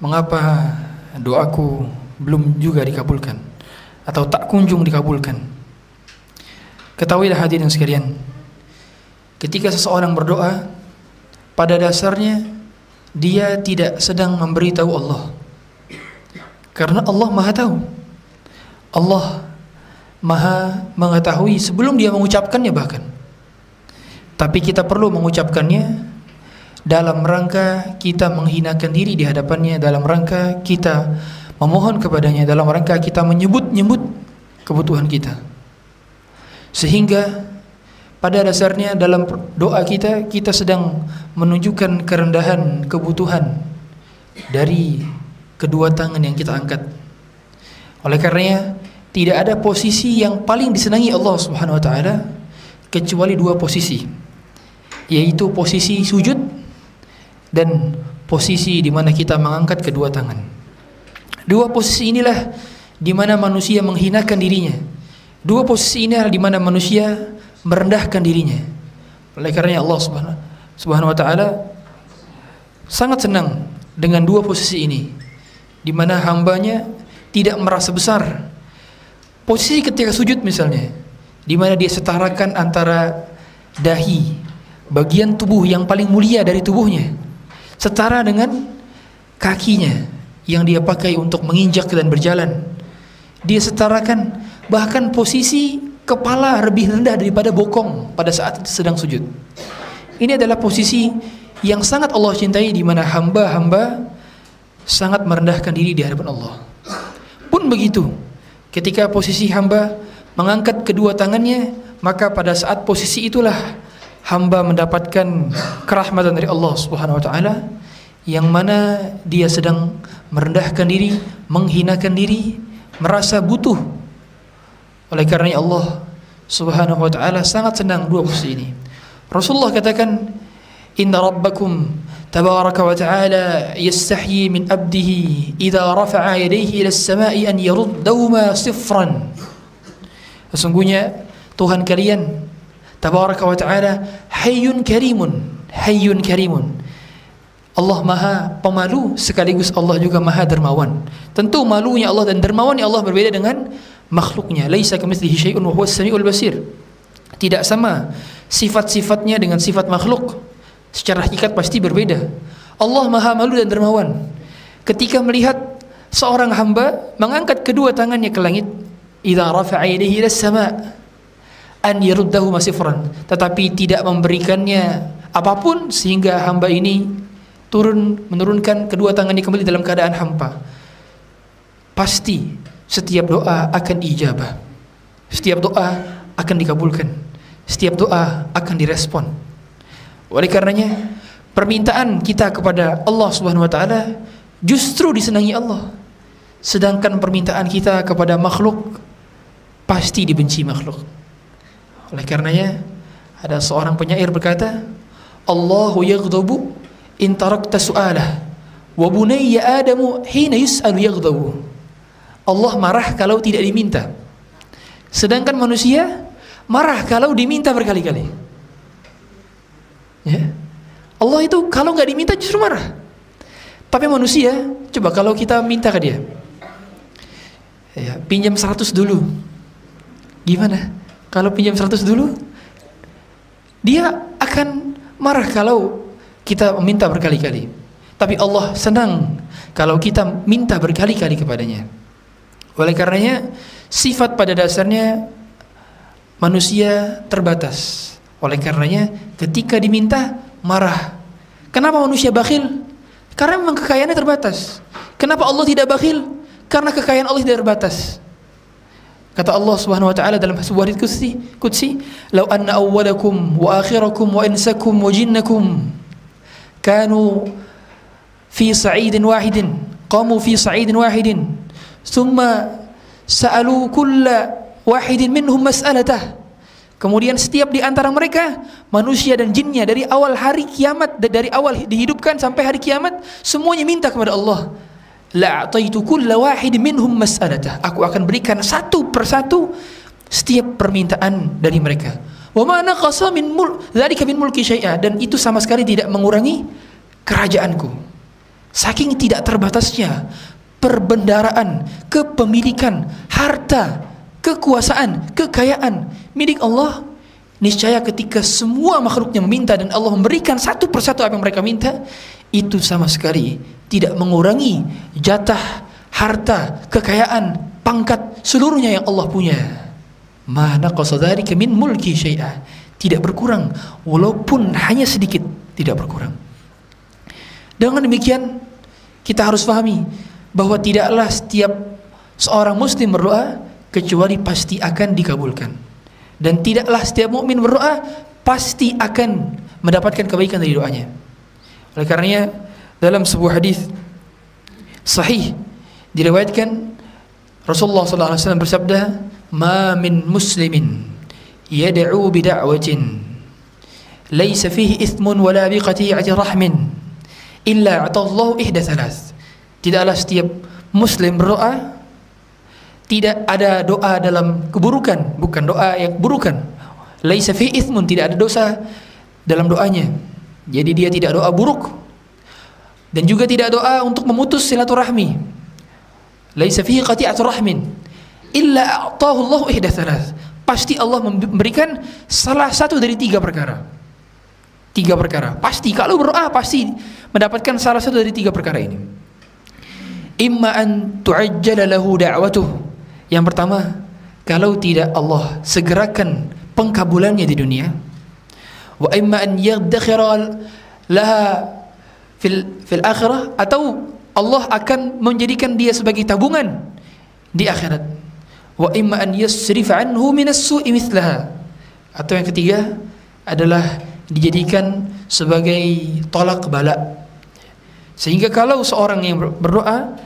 mengapa doaku belum juga dikabulkan atau tak kunjung dikabulkan? Ketahuilah hadirin sekalian, ketika seseorang berdoa, pada dasarnya dia tidak sedang memberitahu Allah, karena Allah Maha tahu. Allah Maha mengetahui sebelum dia mengucapkannya bahkan. Tapi kita perlu mengucapkannya dalam rangka kita menghinakan diri di hadapannya, dalam rangka kita memohon kepadanya, dalam rangka kita menyebut-nyebut kebutuhan kita. Sehingga pada dasarnya dalam doa kita, kita sedang menunjukkan kerendahan kebutuhan dari kedua tangan yang kita angkat. Oleh karenanya tidak ada posisi yang paling disenangi Allah Subhanahu wa taala kecuali dua posisi, yaitu posisi sujud dan posisi di mana kita mengangkat kedua tangan. Dua posisi inilah di mana manusia menghinakan dirinya. Dua posisi inilah di mana manusia merendahkan dirinya. Oleh karenanya Allah Subhanahu wa taala sangat senang dengan dua posisi ini, di mana hambanya tidak merasa besar. Posisi ketika sujud misalnya, di mana dia setarakan antara dahi, bagian tubuh yang paling mulia dari tubuhnya, setara dengan kakinya yang dia pakai untuk menginjak dan berjalan. Dia setarakan bahkan posisi kepala lebih rendah daripada bokong pada saat sedang sujud. Ini adalah posisi yang sangat Allah cintai, di mana hamba-hamba sangat merendahkan diri di hadapan Allah. Pun begitu, ketika posisi hamba mengangkat kedua tangannya, maka pada saat posisi itulah hamba mendapatkan kerahmatan dari Allah Subhanahu wa taala, yang mana dia sedang merendahkan diri, menghinakan diri, merasa butuh. Oleh karenanya Allah Subhanahu wa taala sangat senang dua posisi ini. Rasulullah katakan, "Inna rabbakum tabaraka wa ta'ala yastahyi min abdihi idza rafa'a yadayhi ila as-sama'i an yaruddahuma sifran." Sesungguhnya Tuhan kalian tabaraka wa ta'ala hayyun karimun, hayyun karimun. Allah Maha pemalu sekaligus Allah juga Maha dermawan. Tentu malunya Allah dan dermawannya Allah berbeda dengan makhluknya. Laisa kamitslihi syai'un wa huwas samiul basir. Tidak sama sifat-sifatnya dengan sifat makhluk. Secara hakikat pasti berbeda. Allah Maha malu dan dermawan. Ketika melihat seorang hamba mengangkat kedua tangannya ke langit, idza rafa'a yadayhi ila as-sama' an yaruddahu masifran, tetapi tidak memberikannya apapun sehingga hamba ini menurunkan kedua tangannya kembali dalam keadaan hampa, pasti setiap doa akan diijabah, setiap doa akan dikabulkan, setiap doa akan direspon. Oleh karenanya permintaan kita kepada Allah Subhanahu wa taala justru disenangi Allah, sedangkan permintaan kita kepada makhluk pasti dibenci makhluk. Oleh karenanya ada seorang penyair berkata, Allahu yaghdabu in tarakta su'alah wa bunayya adamu hina yus'alu yaghdabu. Allah marah kalau tidak diminta, sedangkan manusia marah kalau diminta berkali-kali. Ya. Allah itu kalau nggak diminta justru marah. Tapi manusia, coba kalau kita minta ke dia, ya, pinjam 100 dulu, gimana? Kalau pinjam 100 dulu, dia akan marah kalau kita meminta berkali-kali. Tapi Allah senang kalau kita minta berkali-kali kepadanya. Oleh karenanya sifat pada dasarnya manusia terbatas. Oleh karenanya ketika diminta marah. Kenapa manusia bakhil? Karena memang kekayaannya terbatas. Kenapa Allah tidak bakhil? Karena kekayaan Allah tidak terbatas. Kata Allah Subhanahu wa taala dalam sebuah hadits qudsi, "Lau anna awwalakum wa akhirakum wa insakum wa jinnakum kanu fi sa'idin wahidin, qamu fi sa'idin wahidin, thumma sa'alu kulla wahidin minhum mas'alatah." Kemudian setiap di antara mereka, manusia dan jinnya, dari awal hari kiamat, dari awal dihidupkan sampai hari kiamat, semuanya minta kepada Allah. La'ataitu kulla wahid minhum mas'alatah. Aku akan berikan satu persatu setiap permintaan dari mereka. Wa ma naqasa dzalika min mulki syai'a, dan itu sama sekali tidak mengurangi kerajaanku. Saking tidak terbatasnya perbendaraan, kepemilikan, harta, kekuasaan, kekayaan milik Allah, niscaya ketika semua makhluknya meminta dan Allah memberikan satu persatu apa yang mereka minta, itu sama sekali tidak mengurangi jatah, harta, kekayaan, pangkat seluruhnya yang Allah punya. Ma naqasa dzalika min mulki syai'a, tidak berkurang walaupun hanya sedikit, tidak berkurang. Dengan demikian kita harus pahami bahwa tidaklah setiap seorang muslim berdoa kecuali pasti akan dikabulkan, dan tidaklah setiap mukmin berdoa pasti akan mendapatkan kebaikan dari doanya. Oleh karenanya dalam sebuah hadis sahih diriwayatkan Rasulullah SAW bersabda, "Ma min muslimin yad'u bi da'watin laysa fihi ithmun wala biqati'ati rahmin illa a'tallahu ihda thalath." Tidaklah setiap muslim berdoa, tidak ada doa dalam keburukan, bukan doa yang keburukan. Laisa fi itsmun, tidak ada dosa dalam doanya. Jadi dia tidak doa buruk. Dan juga tidak doa untuk memutus silaturahmi. Laisa fihi qati'atu rahmin illa a'tahu Allah ihda thalath. Pasti Allah memberikan salah satu dari tiga perkara. Tiga perkara. Pasti kalau berdoa pasti mendapatkan salah satu dari tiga perkara ini. Imma an tu'ajjala lahu da'watuh. Yang pertama, kalau tidak Allah segerakan pengkabulannya di dunia. Wa imma an yaddakhira laha fil akhirah, atau Allah akan menjadikan dia sebagai tabungan di akhirat. Wa imma an yasrifa anhu minas su'i mithlaha, atau yang ketiga adalah dijadikan sebagai tolak bala. Sehingga kalau seorang yang berdoa,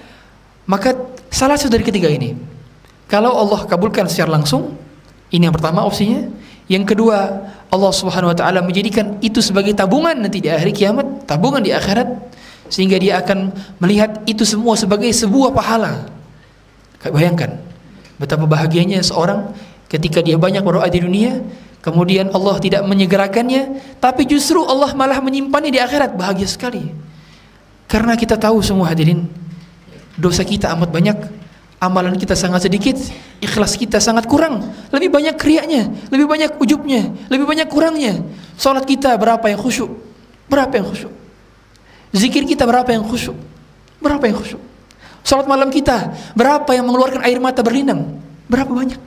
maka salah satu dari ketiga ini, kalau Allah kabulkan secara langsung, ini yang pertama opsinya. Yang kedua, Allah Subhanahu wa taala menjadikan itu sebagai tabungan nanti di hari kiamat, tabungan di akhirat, sehingga dia akan melihat itu semua sebagai sebuah pahala. Bayangkan betapa bahagianya seorang ketika dia banyak berdoa di dunia, kemudian Allah tidak menyegerakannya, tapi justru Allah malah menyimpannya di akhirat. Bahagia sekali. Karena kita tahu semua hadirin, dosa kita amat banyak, amalan kita sangat sedikit, ikhlas kita sangat kurang, lebih banyak riaknya, lebih banyak ujubnya, lebih banyak kurangnya. Salat kita berapa yang khusyuk? Berapa yang khusyuk? Zikir kita berapa yang khusyuk? Berapa yang khusyuk? Salat malam kita berapa yang mengeluarkan air mata berlinang? Berapa banyak?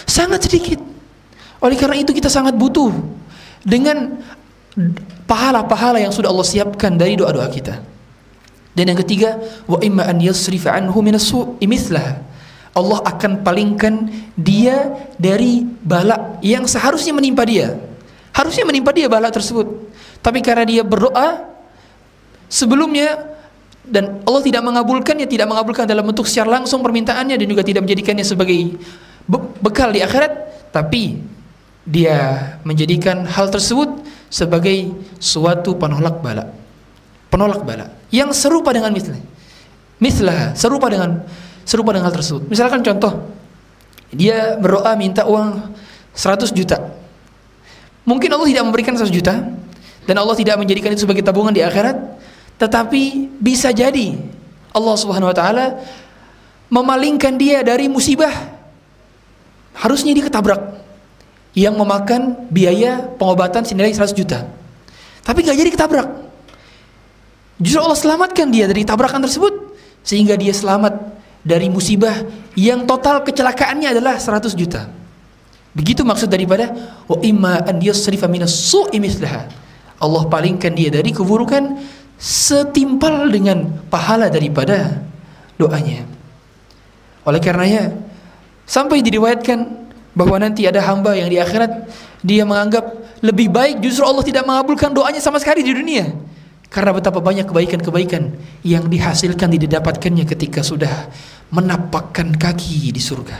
Sangat sedikit. Oleh karena itu kita sangat butuh dengan pahala-pahala yang sudah Allah siapkan dari doa-doa kita. Dan yang ketiga, wa imma an yasrifa anhu minas su'i mithlah. Allah akan palingkan dia dari bala yang seharusnya menimpa dia. Harusnya menimpa dia bala tersebut. Tapi karena dia berdoa sebelumnya dan Allah tidak mengabulkannya, tidak mengabulkan dalam bentuk secara langsung permintaannya, dan juga tidak menjadikannya sebagai bekal di akhirat, tapi dia menjadikan hal tersebut sebagai suatu penolak bala. Penolak bala yang serupa dengan mislah, serupa dengan hal tersebut. Misalkan contoh, dia berdoa minta uang 100 juta. Mungkin Allah tidak memberikan 100 juta dan Allah tidak menjadikan itu sebagai tabungan di akhirat, tetapi bisa jadi Allah Subhanahu wa taala memalingkan dia dari musibah. Harusnya dia ketabrak yang memakan biaya pengobatan senilai 100 juta. Tapi gak jadi ketabrak. Justru Allah selamatkan dia dari tabrakan tersebut, sehingga dia selamat dari musibah yang total kecelakaannya adalah 100 juta. Begitu maksud daripada wa imma an yasrifa minas su'i mislaha. Allah palingkan dia dari keburukan setimpal dengan pahala daripada doanya. Oleh karenanya sampai diriwayatkan bahwa nanti ada hamba yang di akhirat dia menganggap lebih baik justru Allah tidak mengabulkan doanya sama sekali di dunia. Karena betapa banyak kebaikan-kebaikan yang dihasilkan, didapatkannya ketika sudah menapakkan kaki di surga.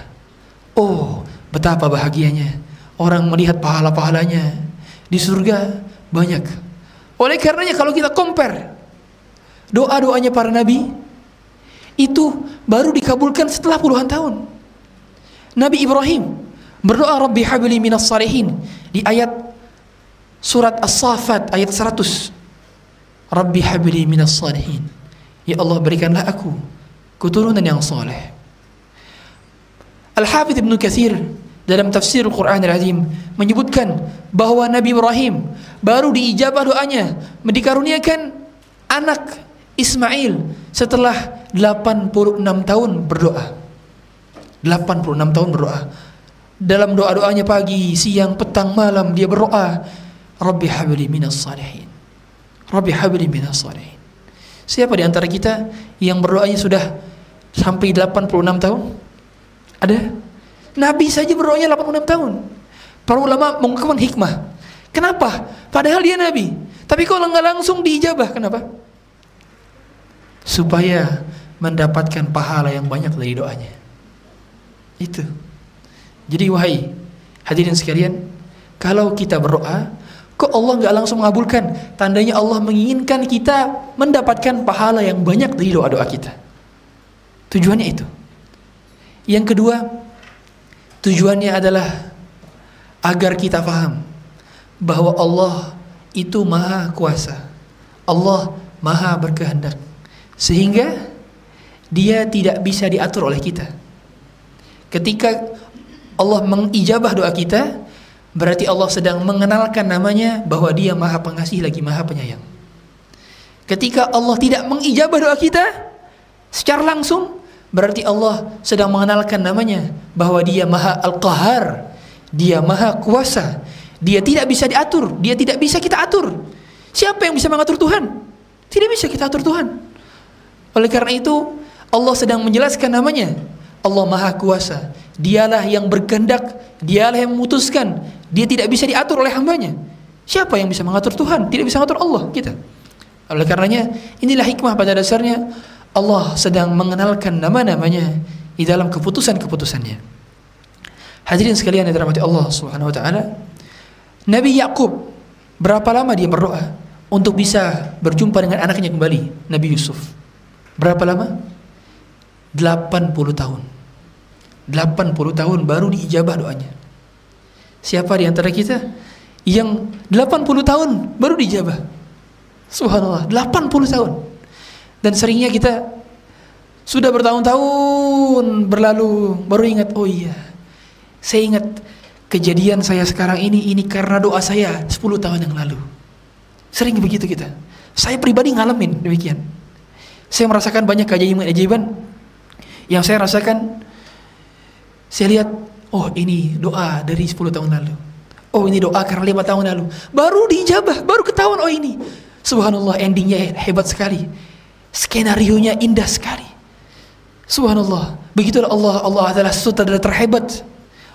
Oh, betapa bahagianya orang melihat pahala-pahalanya di surga banyak. Oleh karenanya kalau kita compare doa-doanya para nabi, itu baru dikabulkan setelah puluhan tahun. Nabi Ibrahim berdoa Rabbi habli minas salihin di ayat surat As-Saffat ayat 100. Rabbi habli minas salihin. Ya Allah, berikanlah aku keturunan yang soleh. Al-Hafidz Ibnu Katsir dalam tafsir Al-Quran Al-Azim menyebutkan bahwa Nabi Ibrahim baru diijabah doanya, dikaruniakan anak Ismail setelah 86 tahun berdoa. 86 tahun berdoa. Dalam doa-doanya pagi, siang, petang, malam dia berdoa, Rabbi habli minas salihin. Rabbi habli minas salihin. Siapa di antara kita yang berdoanya sudah sampai 86 tahun? Ada? Nabi saja berdoanya 86 tahun. Para ulama mengungkapkan hikmah. Kenapa? Padahal dia Nabi. Tapi kalau nggak langsung diijabah, kenapa? Supaya mendapatkan pahala yang banyak dari doanya. Itu. Jadi wahai hadirin sekalian, kalau kita berdoa, kok Allah nggak langsung mengabulkan? Tandanya Allah menginginkan kita mendapatkan pahala yang banyak dari doa-doa kita. Tujuannya itu. Yang kedua, tujuannya adalah agar kita paham bahwa Allah itu maha kuasa. Allah maha berkehendak. Sehingga dia tidak bisa diatur oleh kita. Ketika Allah mengijabah doa kita, berarti Allah sedang mengenalkan namanya bahwa dia maha pengasih lagi maha penyayang. Ketika Allah tidak mengijabah doa kita secara langsung, berarti Allah sedang mengenalkan namanya bahwa dia maha al-qahar, dia maha kuasa, dia tidak bisa diatur, dia tidak bisa kita atur. Siapa yang bisa mengatur Tuhan? Tidak bisa kita atur Tuhan. Oleh karena itu Allah sedang menjelaskan namanya, Allah maha kuasa, dialah yang berkehendak, dialah yang memutuskan, dia tidak bisa diatur oleh hambanya. Siapa yang bisa mengatur Tuhan? Tidak bisa mengatur Allah kita. Oleh karenanya inilah hikmah pada dasarnya Allah sedang mengenalkan nama-namanya di dalam keputusan-keputusannya. Hadirin sekalian yang dirahmati Allah Subhanahu wa taala, Nabi Yakub berapa lama dia berdoa untuk bisa berjumpa dengan anaknya kembali, Nabi Yusuf? Berapa lama? 80 tahun. 80 tahun baru diijabah doanya. Siapa di antara kita yang 80 tahun baru diijabah? Subhanallah, 80 tahun. Dan seringnya kita sudah bertahun-tahun berlalu baru ingat, oh iya, saya ingat kejadian saya sekarang ini karena doa saya 10 tahun yang lalu. Sering begitu kita. Saya pribadi ngalamin demikian. Saya merasakan banyak keajaiban yang saya rasakan. Saya lihat, oh ini doa dari 10 tahun lalu. Oh ini doa karena 5 tahun lalu. Baru diijabah, baru ketahuan, oh ini. Subhanallah, endingnya hebat sekali. Skenarionya indah sekali. Subhanallah. Begitulah Allah adalah sutradara terhebat.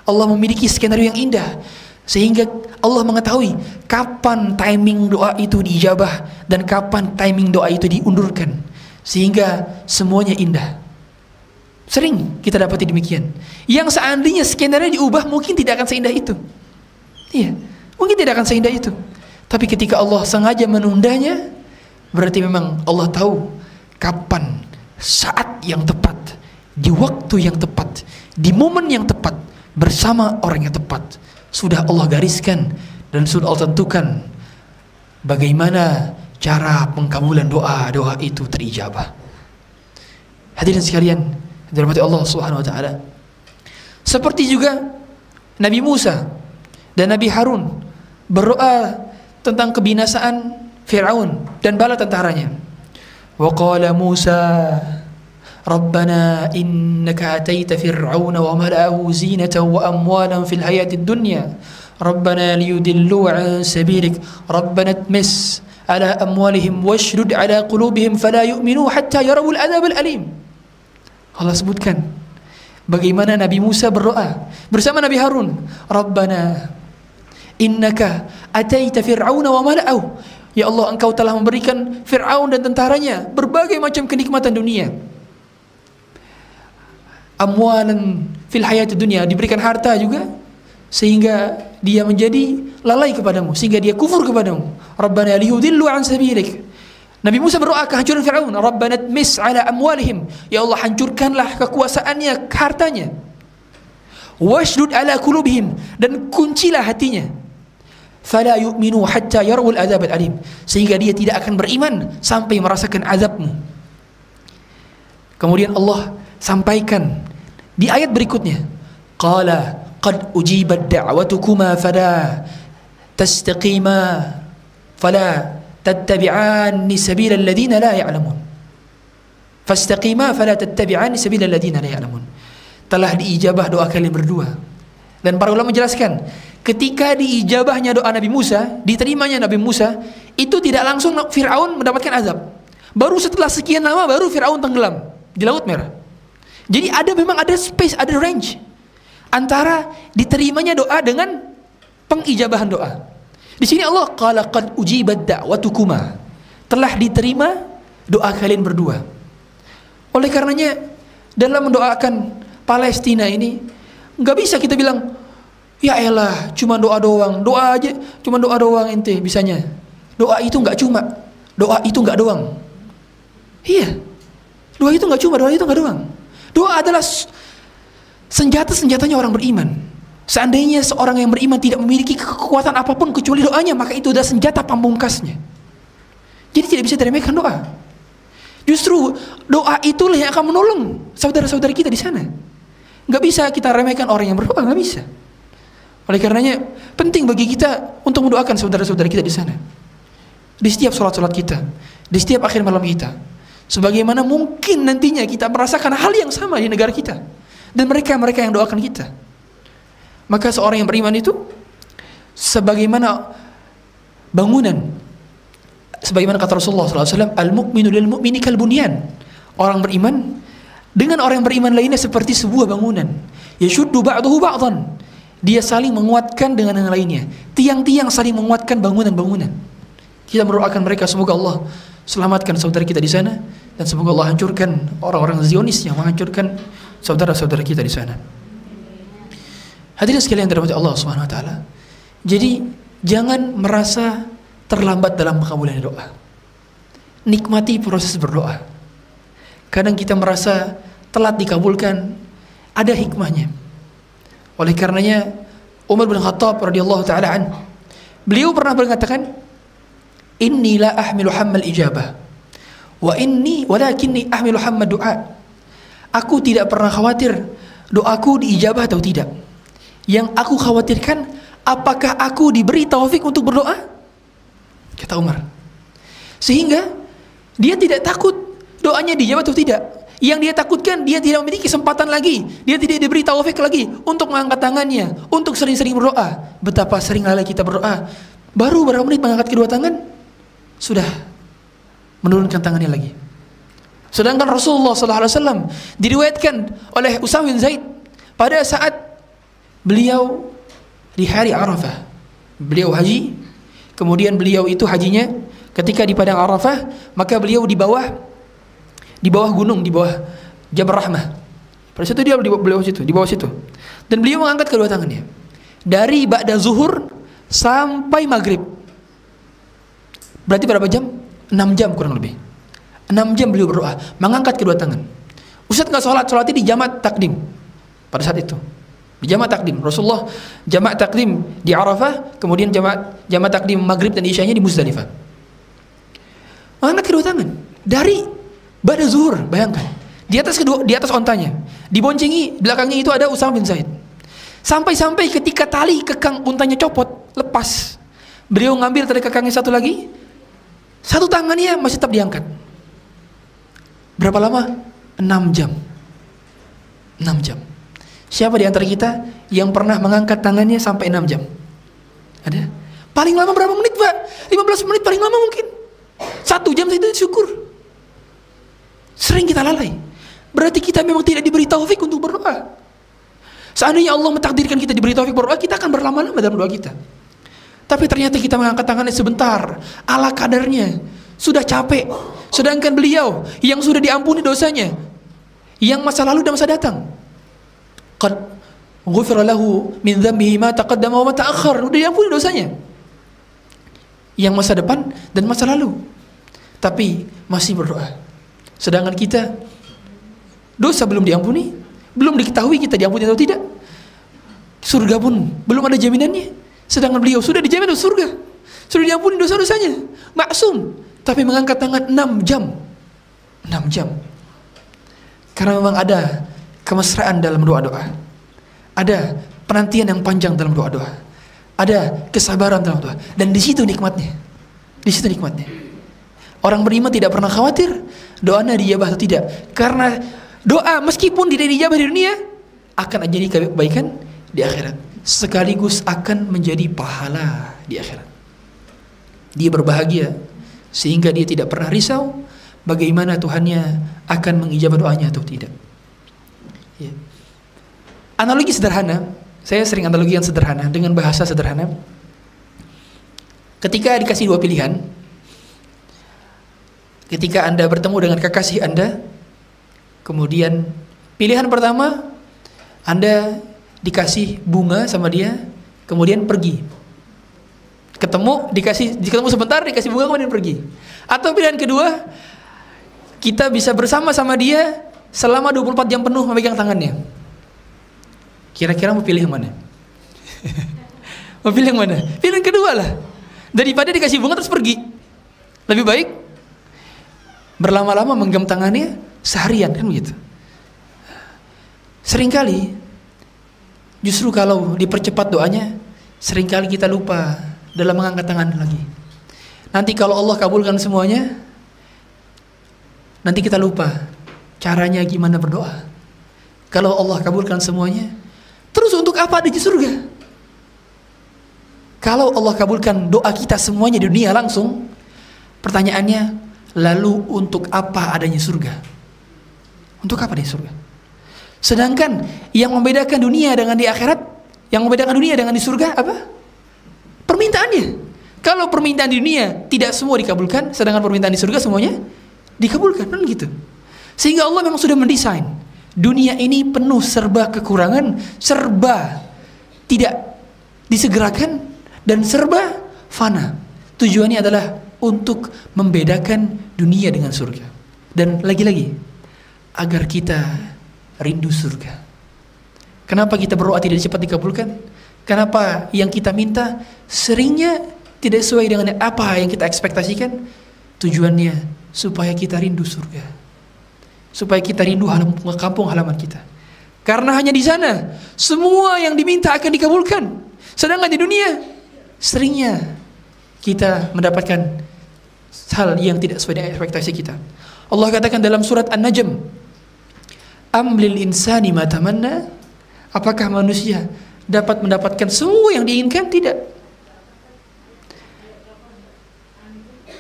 Allah memiliki skenario yang indah. Sehingga Allah mengetahui kapan timing doa itu diijabah dan kapan timing doa itu diundurkan. Sehingga semuanya indah. Sering kita dapati demikian. Yang seandainya skenario diubah mungkin tidak akan seindah itu. Iya, mungkin tidak akan seindah itu. Tapi ketika Allah sengaja menundanya, berarti memang Allah tahu kapan saat yang tepat, di waktu yang tepat, di momen yang tepat, bersama orang yang tepat. Sudah Allah gariskan dan sudah Allah tentukan bagaimana cara pengkabulan doa itu terijabah. Hadirin sekalian dirahmati Allah Subhanahu wa taala. Seperti juga Nabi Musa dan Nabi Harun berdoa tentang kebinasaan Fir'aun dan bala tentaranya. Wa qala Musa Rabbana innaka ataita Fir'auna wa mala'ahu zinatan wa amwalan fil hayatid dunya Rabbana liyudillu an sabilik Rabbana tmis ala amwalihim washdud ala qulubihim fala yu'minu hatta yarawul adab al-alim. Allah sebutkan bagaimana Nabi Musa berdoa bersama Nabi Harun, Rabbana innaka ataita Fir'auna wa mala'ahu, ya Allah engkau telah memberikan Fir'aun dan tentaranya berbagai macam kenikmatan dunia. Amwalan fil hayati dunia, diberikan harta juga sehingga dia menjadi lalai kepadamu, sehingga dia kufur kepadamu. Rabbana liyudillu an sabilik. Nabi Musa berdoa kehancuran Fir'aun, Rabbana tmis ala amwalihim, ya Allah hancurkanlah kekuasaannya, hartanya. Washdud ala qulubihim, dan kuncilah hatinya. Fala yu'minu hatta yarawul azab al-alim, sehingga dia tidak akan beriman sampai merasakan azabmu. Kemudian Allah sampaikan di ayat berikutnya, qala qad ujibat da'watukuma fala tastaqima fala tattabi'ani sabilal ladzina la ya'lamun. Fastaqima fala tattabi'ani sabilal ladzina la ya'lamun. Telah diijabah doa kalian berdua. Dan para ulama menjelaskan, ketika diijabahnya doa Nabi Musa, diterimanya Nabi Musa, itu tidak langsung Fir'aun mendapatkan azab. Baru setelah sekian lama baru Fir'aun tenggelam di Laut Merah. Jadi memang ada space, ada range antara diterimanya doa dengan pengijabahan doa. Di sini Allah qala qad ujibat da'watukuma, telah diterima doa kalian berdua. Oleh karenanya dalam mendoakan Palestina ini nggak bisa kita bilang, ya elah cuma doa doang, doa aja, cuma doa doang ente bisanya. Doa itu nggak cuma, doa itu nggak doang. Iya, doa itu nggak cuma, doa itu nggak doang. Doa adalah senjatanya orang beriman. Seandainya seorang yang beriman tidak memiliki kekuatan apapun kecuali doanya, maka itu adalah senjata pamungkasnya. Jadi tidak bisa diremehkan doa. Justru doa itulah yang akan menolong saudara-saudara kita di sana. Nggak bisa kita remehkan orang yang berdoa, nggak bisa. Oleh karenanya penting bagi kita untuk mendoakan saudara-saudara kita di sana. Di setiap sholat-sholat kita, di setiap akhir malam kita. Sebagaimana mungkin nantinya kita merasakan hal yang sama di negara kita dan mereka yang doakan kita. Maka seorang yang beriman itu sebagaimana bangunan, sebagaimana kata Rasulullah SAW, al-mu'minu lil mu'mini kal bunyan. Orang beriman dengan orang yang beriman lainnya seperti sebuah bangunan. Yashuddu ba'duhu ba'dan. Dia saling menguatkan dengan yang lainnya. Tiang-tiang saling menguatkan bangunan-bangunan. Kita mendoakan mereka, semoga Allah selamatkan saudara kita di sana, dan semoga Allah hancurkan orang-orang Zionis yang menghancurkan saudara-saudara kita di sana. Hadirin sekalian yang dirahmati Allah Subhanahu wa taala. Jadi jangan merasa terlambat dalam pengabulan doa. Nikmati proses berdoa. Kadang kita merasa telat dikabulkan, ada hikmahnya. Oleh karenanya Umar bin Khattab radhiyallahu taala an, beliau pernah berkatakan, inni la ahmilu hammal ijabah wa inni walakinni ahmilu hammal du'a. Aku tidak pernah khawatir doaku diijabah atau tidak. Yang aku khawatirkan, apakah aku diberi taufik untuk berdoa? Kata Umar. Sehingga dia tidak takut doanya dijawab atau tidak. Yang dia takutkan, dia tidak memiliki kesempatan lagi, dia tidak diberi taufik lagi untuk mengangkat tangannya, untuk sering-sering berdoa. Betapa sering lalai kita berdoa, baru berapa menit mengangkat kedua tangan sudah menurunkan tangannya lagi. Sedangkan Rasulullah SAW diriwayatkan oleh Usama bin Zaid pada saat beliau di hari Arafah, beliau haji, kemudian beliau itu hajinya ketika di padang Arafah, maka beliau di bawah gunung, di bawah Jabal Rahmah. Pada situ dia beliau situ, di bawah situ. Dan beliau mengangkat kedua tangannya dari ba'da zuhur sampai maghrib. Berarti berapa jam? 6 jam kurang lebih. 6 jam beliau berdoa, mengangkat kedua tangan. Ustaz nggak sholatnya di jamak takdim pada saat itu. Di jamak takdim, Rasulullah jamak takdim di Arafah, kemudian jamak takdim maghrib dan isyanya di Muzdalifah. Mengangkat kedua tangan dari ba'da zuhur, bayangkan. Di atas ontanya, diboncengi belakangnya itu ada Usama bin Zaid. Sampai-sampai ketika tali kekang untanya copot, lepas. Beliau ngambil tali kekangnya satu lagi, satu tangannya masih tetap diangkat. Berapa lama? 6 jam. 6 jam. Siapa di antara kita yang pernah mengangkat tangannya sampai 6 jam? Ada? Paling lama berapa menit, Pak? 15 menit paling lama mungkin. 1 jam itu syukur. Sering kita lalai. Berarti kita memang tidak diberi taufik untuk berdoa. Seandainya Allah mentakdirkan kita diberi taufik berdoa, kita akan berlama-lama dalam doa kita. Tapi ternyata kita mengangkat tangannya sebentar, ala kadarnya, sudah capek. Sedangkan beliau yang sudah diampuni dosanya, yang masa lalu dan masa datang, qad ghufira lahu min dhanbihi ma taqaddama wa ma ta'akhkhar, sudah diampuni dosanya, yang masa depan dan masa lalu, tapi masih berdoa. Sedangkan kita dosa belum diampuni, belum diketahui kita diampuni atau tidak, surga pun belum ada jaminannya. Sedangkan beliau sudah dijamin surga, sudah diampuni dosa-dosanya, maksum, tapi mengangkat tangan 6 jam. 6 jam. Karena memang ada kemesraan dalam doa-doa. Ada penantian yang panjang dalam doa-doa. Ada kesabaran dalam doa. Dan di situ nikmatnya. Di situ nikmatnya. Orang beriman tidak pernah khawatir doanya dijabah atau tidak. Karena doa meskipun tidak dijabah di dunia, akan menjadi kebaikan di akhirat. Sekaligus akan menjadi pahala di akhirat. Dia berbahagia sehingga dia tidak pernah risau bagaimana Tuhannya akan mengijabah doanya atau tidak. Ya. Analogi sederhana, saya sering analogi yang sederhana dengan bahasa sederhana. Ketika dikasih dua pilihan, ketika Anda bertemu dengan kekasih Anda, kemudian pilihan pertama, Anda dikasih bunga sama dia, kemudian pergi. Ketemu sebentar, dikasih bunga, kemudian pergi. Atau pilihan kedua, kita bisa bersama sama dia selama 24 jam penuh memegang tangannya. Kira-kira mau pilih yang mana? Mau pilih yang mana? Pilihan kedua lah. Daripada dikasih bunga terus pergi. Lebih baik berlama-lama menggenggam tangannya seharian, kan begitu. Seringkali justru kalau dipercepat doanya, seringkali kita lupa dalam mengangkat tangan lagi. Nanti kalau Allah kabulkan semuanya, nanti kita lupa caranya gimana berdoa. Kalau Allah kabulkan semuanya, terus untuk apa ada di surga? Kalau Allah kabulkan doa kita semuanya di dunia langsung, pertanyaannya, lalu untuk apa adanya surga? Untuk apa adanya surga? Sedangkan yang membedakan dunia dengan di akhirat, yang membedakan dunia dengan di surga apa? Permintaannya. Kalau permintaan di dunia tidak semua dikabulkan, sedangkan permintaan di surga semuanya dikabulkan, kan gitu. Sehingga Allah memang sudah mendesain dunia ini penuh serba kekurangan, serba tidak disegerakan, dan serba fana. Tujuannya adalah untuk membedakan dunia dengan surga. Dan lagi-lagi agar kita rindu surga. Kenapa kita berdoa tidak cepat dikabulkan? Kenapa yang kita minta seringnya tidak sesuai dengan apa yang kita ekspektasikan? Tujuannya supaya kita rindu surga, supaya kita rindu kampung halaman kita. Karena hanya di sana semua yang diminta akan dikabulkan. Sedangkan di dunia seringnya kita mendapatkan hal yang tidak sesuai dengan ekspektasi kita. Allah katakan dalam surat An-Najm, Amlil insani ma tamanna. Apakah manusia dapat mendapatkan semua yang diinginkan? Tidak.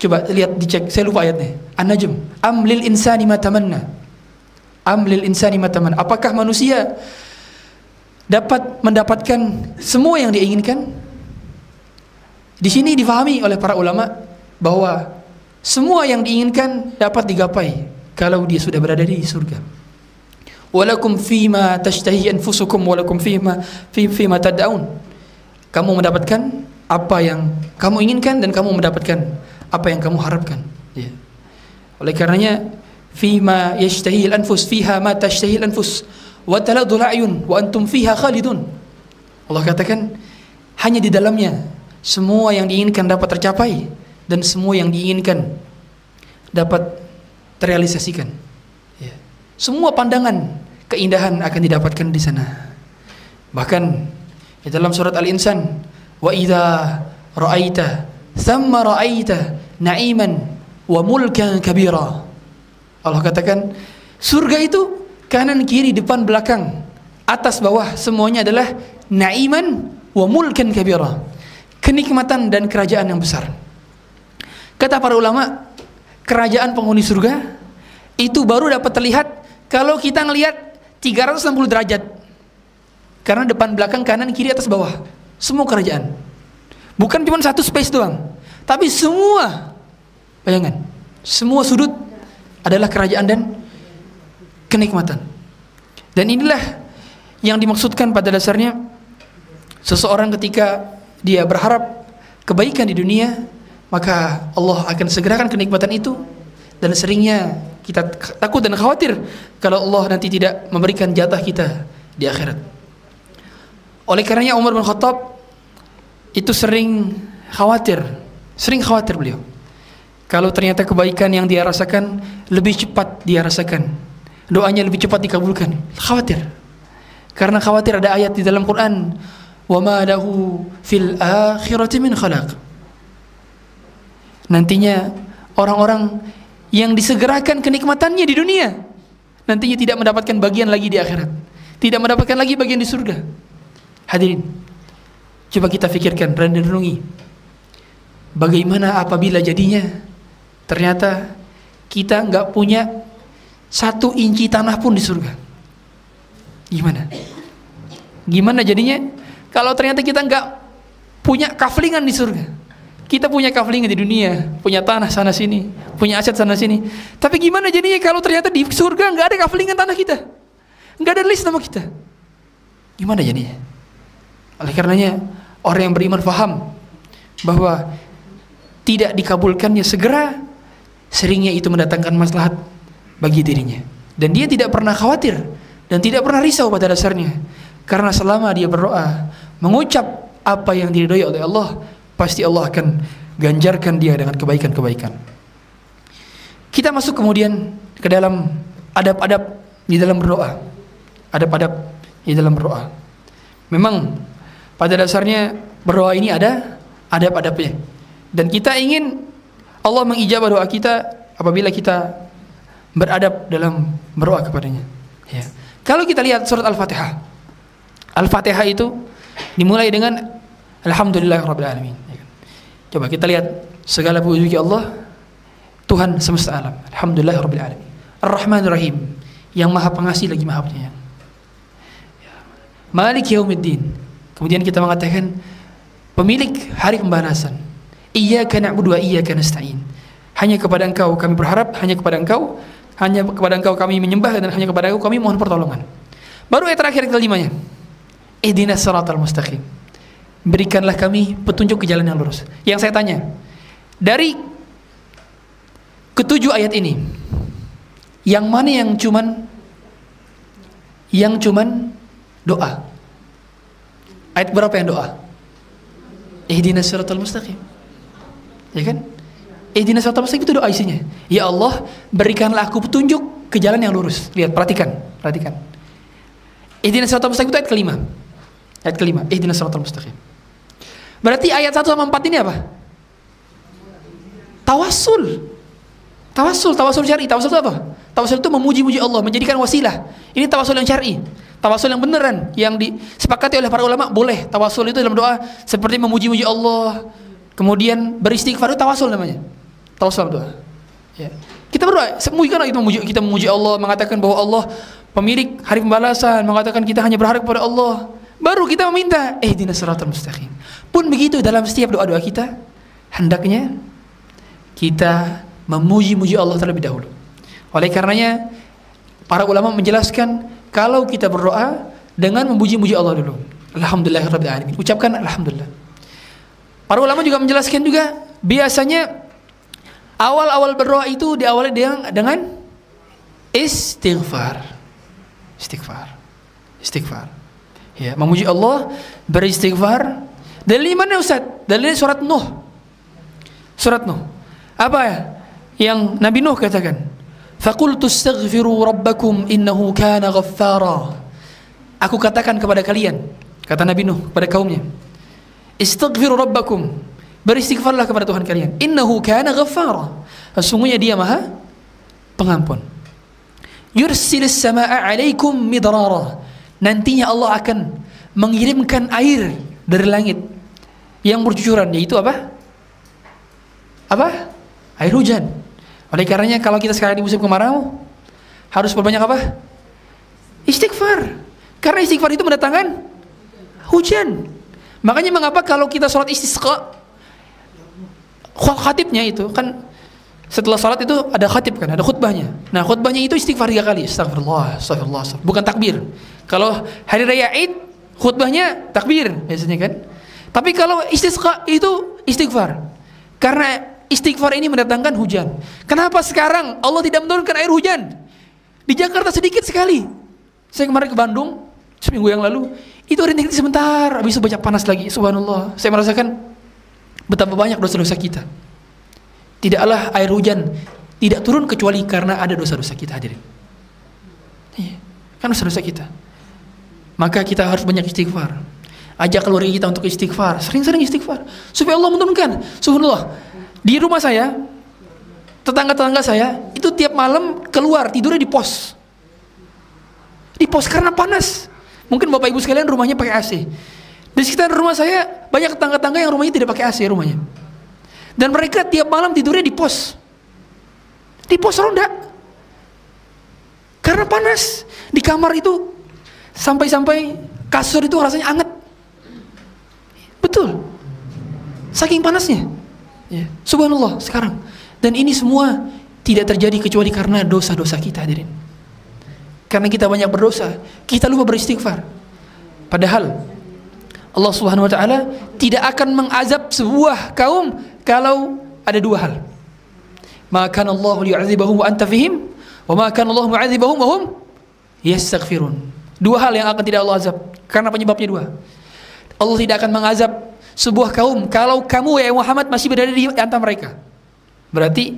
Coba lihat, dicek, saya lupa ayatnya. An-Najm, Amlil insani ma tamanna. Amlil insani ma tamanna. Apakah manusia dapat mendapatkan semua yang diinginkan? Di sini difahami oleh para ulama bahwa semua yang diinginkan dapat digapai kalau dia sudah berada di surga. Walakum fima tashtahi anfusukum walakum fima tad'un. Kamu mendapatkan apa yang kamu inginkan dan kamu mendapatkan apa yang kamu harapkan. Ya. Oleh karenanya fima yashtahi al-anfus fiha ma tashtahi al-anfus wa taladul a'yun wa antum fiha khalidun. Allah katakan hanya di dalamnya semua yang diinginkan dapat tercapai dan semua yang diinginkan dapat terrealisasikan. Ya. Semua pandangan keindahan akan didapatkan di sana. Bahkan di dalam surat Al-Insan, wa idza ra'aita thamma ra'aita na'iman wa mulkan kabira. Allah katakan surga itu kanan kiri depan belakang atas bawah semuanya adalah na'iman wa mulkan kabira. Kenikmatan dan kerajaan yang besar. Kata para ulama, kerajaan penghuni surga itu baru dapat terlihat kalau kita ngelihat 360 derajat. Karena depan, belakang, kanan, kiri, atas, bawah, semua kerajaan. Bukan cuma satu space doang, tapi semua. Bayangan, semua sudut adalah kerajaan dan kenikmatan. Dan inilah yang dimaksudkan pada dasarnya seseorang ketika dia berharap kebaikan di dunia, maka Allah akan segerakan kenikmatan itu. Dan seringnya kita takut dan khawatir kalau Allah nanti tidak memberikan jatah kita di akhirat. Oleh karenanya Umar bin Khattab itu sering khawatir beliau kalau ternyata kebaikan yang dia rasakan lebih cepat dia rasakan, doanya lebih cepat dikabulkan? Khawatir. Karena khawatir ada ayat di dalam Quran, wa ma lahu fil akhirati min khalaq. Nantinya orang-orang yang disegerakan kenikmatannya di dunia, nantinya tidak mendapatkan bagian lagi di akhirat, tidak mendapatkan lagi bagian di surga. Hadirin, coba kita fikirkan dan renungi, bagaimana apabila jadinya ternyata kita nggak punya 1 inci tanah pun di surga. Gimana jadinya kalau ternyata kita nggak punya kaflingan di surga? Kita punya kaflingan di dunia, punya tanah sana sini, punya aset sana sini. Tapi gimana jadinya kalau ternyata di surga nggak ada kaflingan tanah kita, nggak ada list nama kita? Gimana jadinya? Oleh karenanya orang yang beriman faham bahwa tidak dikabulkannya segera seringnya itu mendatangkan maslahat bagi dirinya, dan dia tidak pernah khawatir dan tidak pernah risau pada dasarnya, karena selama dia berdoa mengucap apa yang diridhai oleh Allah, pasti Allah akan ganjarkan dia dengan kebaikan-kebaikan. Kita masuk kemudian ke dalam adab-adab di dalam berdoa. Adab-adab di dalam berdoa. Memang pada dasarnya berdoa ini ada adab-adabnya, dan kita ingin Allah mengijabah doa kita apabila kita beradab dalam berdoa kepadanya. Ya. Kalau kita lihat surat Al-Fatihah, Al-Fatihah itu dimulai dengan Alhamdulillahirabbil alamin. Coba kita lihat, segala puji bagi Allah, Tuhan semesta alam. Alhamdulillahirabbil alamin. Ar-Rahmanir Rahim, yang Maha Pengasih lagi Maha Penyayang. Maliki yaumiddin. Kemudian kita mengatakan pemilik hari pembalasan. Iyyaka na'budu wa iyyaka nasta'in. Hanya kepada Engkau kami berharap, hanya kepada Engkau kami menyembah, dan hanya kepada Engkau kami mohon pertolongan. Baru ayat terakhir kelimanya, ihdinas siratal mustaqim. Berikanlah kami petunjuk ke jalan yang lurus. Yang saya tanya, dari ketujuh ayat ini, yang mana yang cuman doa? Ayat berapa yang doa? Ihdinas siratal mustaqim. Ya kan? Ihdinas siratal mustaqim itu doa isinya. Ya Allah, berikanlah aku petunjuk ke jalan yang lurus. Lihat, perhatikan. Ihdinas siratal mustaqim itu ayat kelima. Ayat kelima, ihdinas siratal mustaqim. Berarti ayat 1 sama 4 ini apa? Tawassul syar'i. Tawassul itu apa? Tawassul itu memuji-muji Allah, menjadikan wasilah. Ini tawassul yang syar'i, tawassul yang beneran, yang disepakati oleh para ulama. Boleh tawassul itu dalam doa seperti memuji-muji Allah, kemudian beristighfar, itu tawassul namanya. Tawassul doa. Ya. Kita berdoa, kita memuji Allah, mengatakan bahwa Allah pemilik hari pembalasan, mengatakan kita hanya berharap kepada Allah. Baru kita meminta ihdinas siratal mustaqim. Pun begitu dalam setiap doa-doa kita, hendaknya kita memuji-muji Allah terlebih dahulu. Oleh karenanya para ulama menjelaskan kalau kita berdoa dengan memuji-muji Allah dulu. Alhamdulillahirabbil alamin. Ucapkan alhamdulillah. Para ulama juga menjelaskan juga biasanya awal-awal berdoa itu diawali dengan istighfar. Ya, memuji Allah, beristighfar. Dalil mana Ustaz? Dalil surat Nuh. Surat Nuh. Apa ya? Yang Nabi Nuh katakan, "Faqultu astaghfiru rabbakum innahu kana ghaffara." Aku katakan kepada kalian, kata Nabi Nuh kepada kaumnya, "Istaghfiru rabbakum." Beristighfarlah kepada Tuhan kalian. Innahu kana ghaffara. Sesungguhnya Dia Maha Pengampun. Yursilis samaa'a 'alaikum midrara. Nantinya Allah akan mengirimkan air dari langit yang bercucuran, yaitu apa? Air hujan. Oleh karenanya kalau kita sekarang di musim kemarau, harus berbanyak apa? Istighfar. Karena istighfar itu mendatangkan hujan. Makanya mengapa kalau kita sholat istisqa, khatibnya itu kan setelah sholat itu ada khatib kan, ada khutbahnya. Nah khutbahnya itu istighfar 3 kali. Astagfirullah, bukan takbir. Kalau hari raya Id, khutbahnya takbir biasanya kan. Tapi kalau istisqa itu istighfar. Karena istighfar ini mendatangkan hujan. Kenapa sekarang Allah tidak menurunkan air hujan? Di Jakarta sedikit sekali. Saya kemarin ke Bandung seminggu yang lalu, itu rintik sebentar, habis itu banyak panas lagi. Subhanallah. Saya merasakan betapa banyak dosa-dosa kita. Tidaklah air hujan tidak turun kecuali karena ada dosa-dosa kita, hadirin. Kan dosa-dosa kita. Maka kita harus banyak istighfar. Ajak keluarga kita untuk istighfar, sering-sering istighfar, supaya Allah menurunkan. Subhanallah, di rumah saya, tetangga-tetangga saya itu tiap malam keluar tidurnya di pos karena panas. Mungkin bapak ibu sekalian rumahnya pakai AC. Di sekitar rumah saya banyak tetangga-tetangga yang rumahnya tidak pakai AC rumahnya, dan mereka tiap malam tidurnya di pos ronda karena panas. Di kamar itu sampai kasur itu rasanya hangat. Betul, saking panasnya ya. Subhanallah sekarang. Dan ini semua tidak terjadi kecuali karena dosa-dosa kita, hadirin. Karena kita banyak berdosa, kita lupa beristighfar. Padahal Allah Subhanahu wa taala tidak akan mengazab sebuah kaum kalau ada dua hal. Ma kana Allahu liyu'adzibahum wa anta fihim, wa ma kana Allahu mu'adzibahum wa hum yastaghfirun. Dua hal yang akan tidak Allah azab, karena penyebabnya dua. Allah tidak akan mengazab sebuah kaum kalau kamu ya Muhammad masih berada di antara mereka. Berarti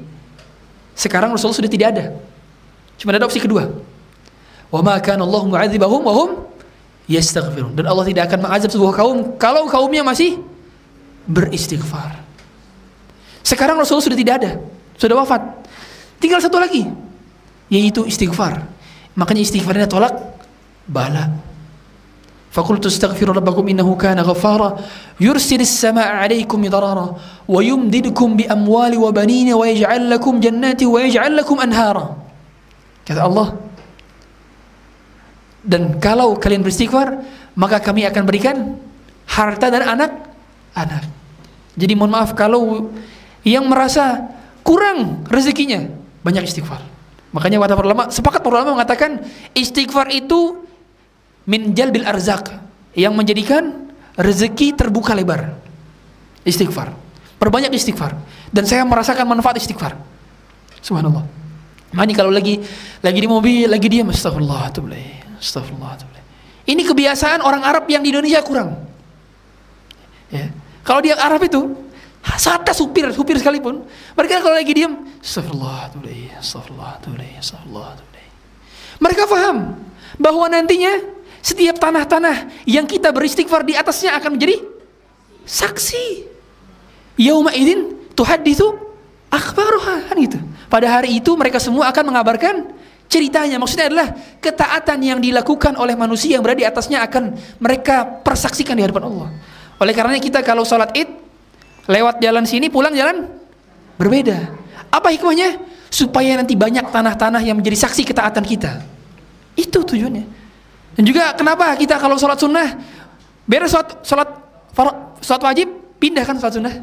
sekarang Rasulullah sudah tidak ada. Cuma ada opsi kedua. Wa ma kana Allahu mu'adzibahum wa hum yastaghfirun. Dan Allah tidak akan mengazab sebuah kaum kalau kaumnya masih beristighfar. Sekarang Rasulullah sudah tidak ada, sudah wafat. Tinggal satu lagi, yaitu istighfar. Makanya istighfarnya tolak bala. فَقُلْتُ اسْتَغْفِرُوا رَبَّكُمْ إِنَّهُ كَانَ غَفَّارًا يُرْسِلِ السَّمَاءَ عَلَيْكُمْ مِدْرَارًا وَيُمْدِدْكُمْ بِأَمْوَالٍ وَبَنِينَ وَيَجْعَلْ لَكُمْ جَنَّاتٍ وَيَجْعَلْ لَكُمْ أَنْهَارًا. Kata Allah, dan kalau kalian beristighfar, maka kami akan berikan harta dan anak-anak. Jadi mohon maaf kalau yang merasa kurang rezekinya, banyak istighfar. Makanya kata para ulama, sepakat para ulama mengatakan istighfar itu min jalbil arzak, yang menjadikan rezeki terbuka lebar. Istighfar, perbanyak istighfar. Dan saya merasakan manfaat istighfar. Subhanallah. Makanya kalau lagi di mobil, lagi diam, astagfirullah, astagfirullah. Ini kebiasaan orang Arab yang di Indonesia kurang. Ya. Kalau di Arab itu, hatta supir sekalipun, mereka kalau lagi diam, astagfirullah, astagfirullah. Mereka paham bahwa nantinya setiap tanah-tanah yang kita beristighfar di atasnya akan menjadi saksi. Yauma idzin tuhadditsu akhbaruha, kan gitu. Pada hari itu mereka semua akan mengabarkan ceritanya. Maksudnya adalah ketaatan yang dilakukan oleh manusia yang berada di atasnya akan mereka persaksikan di hadapan Allah. Oleh karenanya kita kalau sholat Id lewat jalan sini, pulang jalan berbeda. Apa hikmahnya? Supaya nanti banyak tanah-tanah yang menjadi saksi ketaatan kita. Itu tujuannya. Dan juga kenapa kita kalau sholat sunnah beres sholat wajib pindahkan sholat sunnah?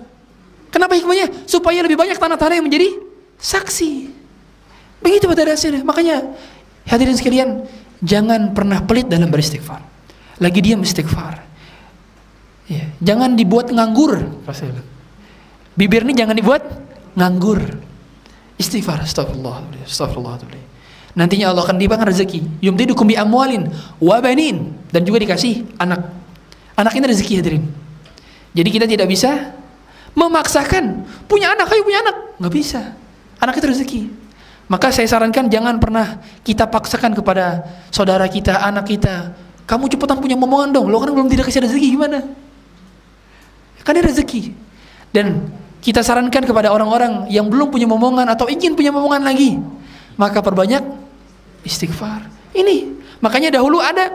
Kenapa hikmahnya? Supaya lebih banyak tanah-tanah yang menjadi saksi. Begitu pada dasarnya. Makanya hadirin sekalian, jangan pernah pelit dalam beristighfar. Lagi diam istighfar. Ya, jangan dibuat nganggur. Bibir ini jangan dibuat nganggur. Istighfar, astagfirullah. Nantinya Allah akan diberikan rezeki. Yumdidukum bi amwalin wa banin, dan juga dikasih anak. Anak ini rezeki, hadirin. Jadi kita tidak bisa memaksakan punya anak, ayo punya anak, nggak bisa. Anak itu rezeki. Maka saya sarankan jangan pernah kita paksakan kepada saudara kita, anak kita. Kamu cepetan punya momongan dong. Lo kan belum tidak kasih rezeki, gimana? Kan ini rezeki. Dan kita sarankan kepada orang-orang yang belum punya momongan atau ingin punya momongan lagi, maka perbanyak istighfar. Ini makanya dahulu ada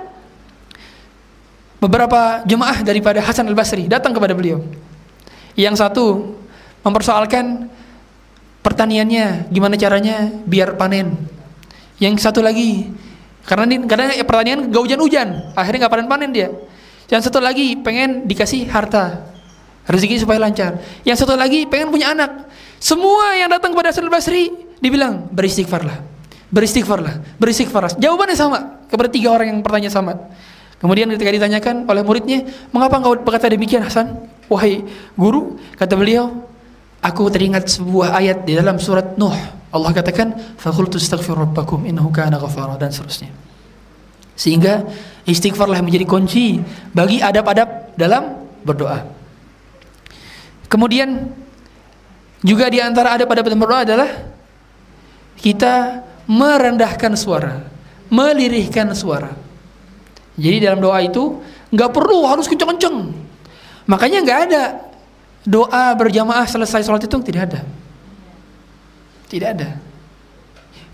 beberapa jemaah daripada Hasan al-Basri datang kepada beliau. Yang satu mempersoalkan pertaniannya, gimana caranya biar panen. Yang satu lagi karena pertanian gak hujan-hujan, akhirnya gak panen dia. Yang satu lagi pengen dikasih harta, rezeki supaya lancar. Yang satu lagi pengen punya anak. Semua yang datang kepada Hasan al-Basri dibilang beristighfarlah. Jawabannya sama kepada tiga orang yang bertanya sama. Kemudian ketika ditanyakan oleh muridnya, mengapa engkau berkata demikian Hasan? Wahai guru, kata beliau, aku teringat sebuah ayat di dalam surat Nuh. Allah katakan, "Faqultu astaghfiru rabbakum innahu kana ghaffara," dan seterusnya. Sehingga istighfarlah menjadi kunci bagi adab-adab dalam berdoa. Kemudian juga di antara adab-adab dalam berdoa adalah kita merendahkan suara, melirihkan suara. Jadi dalam doa itu nggak perlu harus kenceng-kenceng. Makanya nggak ada doa berjamaah selesai sholat itu, tidak ada. Tidak ada.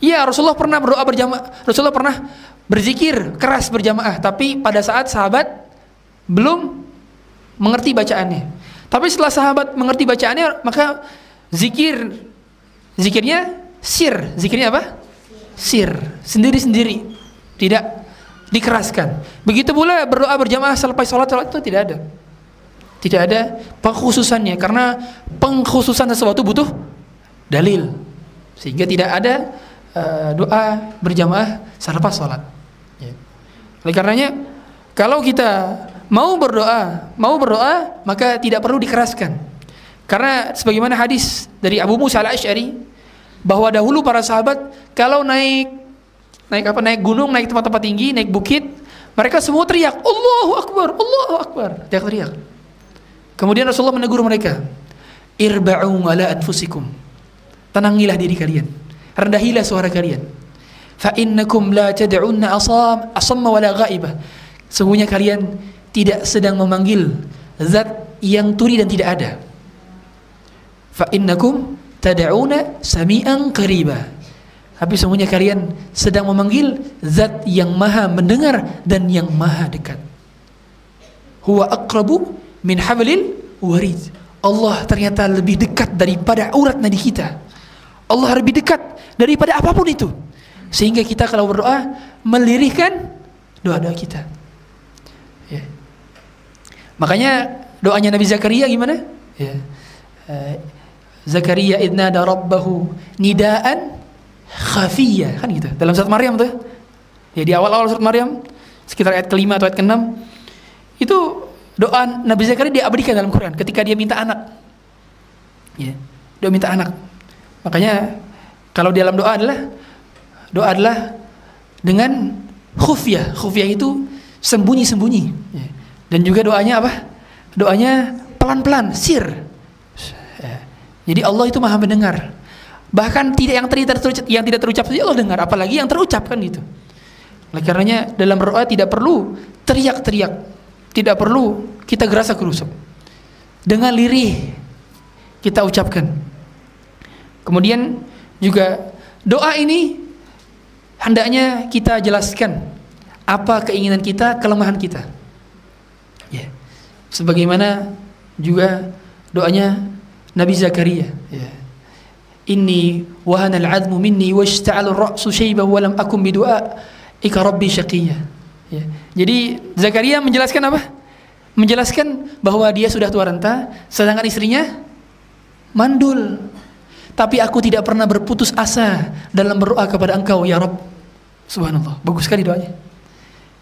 Iya, Rasulullah pernah berdoa berjamaah, Rasulullah pernah berzikir keras berjamaah, tapi pada saat sahabat belum mengerti bacaannya. Tapi setelah sahabat mengerti bacaannya, maka zikirnya sir. Zikirnya apa? Sir, sendiri-sendiri, tidak dikeraskan. Begitu pula berdoa berjamaah selepas sholat itu tidak ada. Tidak ada pengkhususannya, karena pengkhususan sesuatu butuh dalil. Sehingga tidak ada doa berjamaah selepas sholat. Ya. Oleh karenanya, kalau kita mau berdoa, maka tidak perlu dikeraskan. Karena sebagaimana hadis dari Abu Musa al-Asy'ari, bahwa dahulu para sahabat kalau naik gunung, naik tempat-tempat tinggi, naik bukit, mereka semua teriak, Allahu Akbar, Allahu Akbar, teriak. Kemudian Rasulullah menegur mereka, irba'u ala anfusikum, tenangilah diri kalian, rendahilah suara kalian, fa innakum la tad'unna asamma wala ghaibah, sesungguhnya kalian tidak sedang memanggil zat yang tuli dan tidak ada. Fa innakum tad'una sami'an qariba, tapi sesungguhnya kalian sedang memanggil zat yang maha mendengar dan yang maha dekat. Huwa aqrabu min hablil warid, Allah ternyata lebih dekat daripada urat nadi kita. Allah lebih dekat daripada apapun itu, sehingga kita kalau berdoa melirihkan doa-doa kita. Ya. Makanya doanya Nabi Zakaria gimana? Ya. Zakaria idnada rabbahu nidaan khafiyya, kan gitu. Dalam surat Maryam tuh. Ya, di awal-awal surat Maryam sekitar ayat ke-5 atau ayat ke-6 itu doa Nabi Zakaria diabadikan dalam Quran ketika dia minta anak. Ya, dia minta anak. Makanya kalau di dalam doa adalah dengan khufyah. Khufyah itu sembunyi-sembunyi. Ya. Dan juga doanya apa? Doanya pelan-pelan, sir. Jadi Allah itu maha mendengar. Bahkan yang tidak terucap saja Allah dengar, apalagi yang terucap, kan gitu. Oleh karenanya dalam berdoa tidak perlu teriak-teriak, tidak perlu kita gerasa-gerusuk. Dengan lirih kita ucapkan. Kemudian juga doa ini hendaknya kita jelaskan apa keinginan kita, kelemahan kita. Ya. Sebagaimana juga doanya Nabi Zakaria, ya. Inni wahana al-'azmu minni washta'ala ar-ra'su shayban wa lam akun bidu'aika rabbi syaqiyya. Ya. Jadi Zakaria menjelaskan apa? Menjelaskan bahwa dia sudah tua renta, sedangkan istrinya mandul. Tapi aku tidak pernah berputus asa dalam berdoa kepada Engkau ya Rabb. Subhanallah, bagus sekali doanya.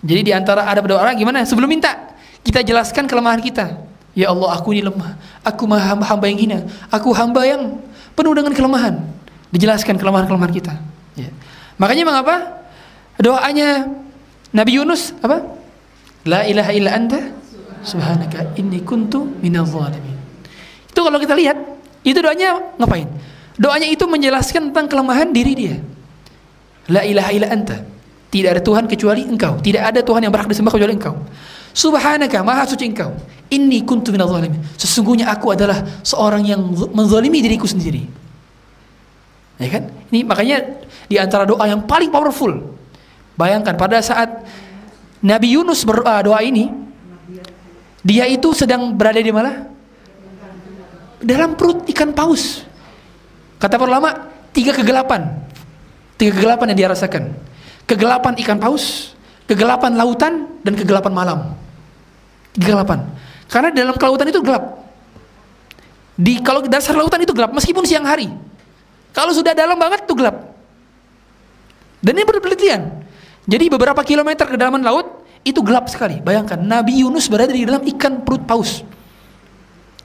Jadi di antara adab doa gimana? Sebelum minta, kita jelaskan kelemahan kita. Ya Allah, aku ini lemah, aku hamba yang hina, aku hamba yang penuh dengan kelemahan. Dijelaskan kelemahan-kelemahan kita. Ya. Makanya mengapa doanya Nabi Yunus apa? La ilaha illa anta subhanaka inni kuntu minadh dhalimin. Itu kalau kita lihat, itu doanya ngapain? Doanya itu menjelaskan tentang kelemahan diri dia. La ilaha illa anta, tidak ada Tuhan kecuali Engkau, tidak ada Tuhan yang berhak disembah kecuali Engkau. Subhanaka, maha suci Engkau. Inni kuntu minadh dhalimin, sesungguhnya aku adalah seorang yang menzalimi diriku sendiri. Ya kan? Ini makanya di antara doa yang paling powerful. Bayangkan pada saat Nabi Yunus berdoa doa ini, dia itu sedang berada di mana? Dalam perut ikan paus. Kata para ulama, tiga kegelapan yang dia rasakan. Kegelapan ikan paus, kegelapan lautan, dan kegelapan malam. Kegelapan. Karena dalam kelautan itu gelap. Kalau dasar lautan itu gelap meskipun siang hari. Kalau sudah dalam banget itu gelap. Dan ini penelitian. Jadi beberapa kilometer ke dalam laut itu gelap sekali. Bayangkan Nabi Yunus berada di dalam ikan perut paus.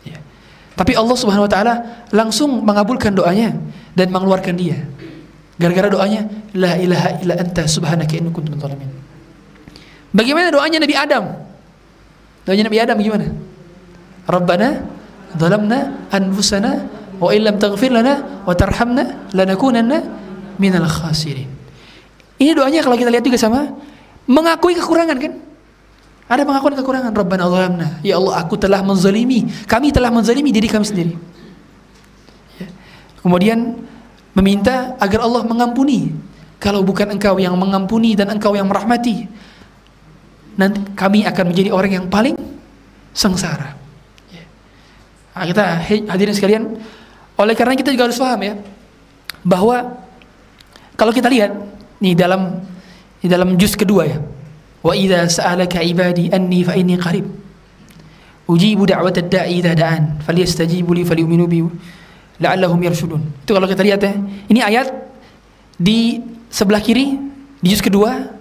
Ya. Tapi Allah Subhanahu wa taala langsung mengabulkan doanya dan mengeluarkan dia. Gara-gara doanya la ilaha illa anta subhanaka inni kuntu minadh dhalimin. Bagaimana doanya Nabi Adam? Doanya Nabi Adam gimana? Rabbana dhalamna anfusana wa illam taghfir lana wa tarhamna lanakunanna minal khasirin. Ini doanya kalau kita lihat juga sama mengakui kekurangan kan? Ada pengakuan kekurangan. Rabbana zalamna, ya Allah aku telah menzalimi, kami telah menzalimi diri kami sendiri. Ya. Kemudian meminta agar Allah mengampuni. Kalau bukan Engkau yang mengampuni dan Engkau yang merahmati, nanti kami akan menjadi orang yang paling sengsara. Ya. Nah, kita hadirin sekalian, oleh karena kita juga harus paham ya, bahwa kalau kita lihat nih di dalam juz kedua ya, wa idza sa'alaka ibadi anni fa inni qarib ujibu da'watad da'i idza da'an falyastajibu li falyu'minu bi la'allahum yarshudun. Itu kalau kita lihat ya, ini ayat di sebelah kiri di juz kedua,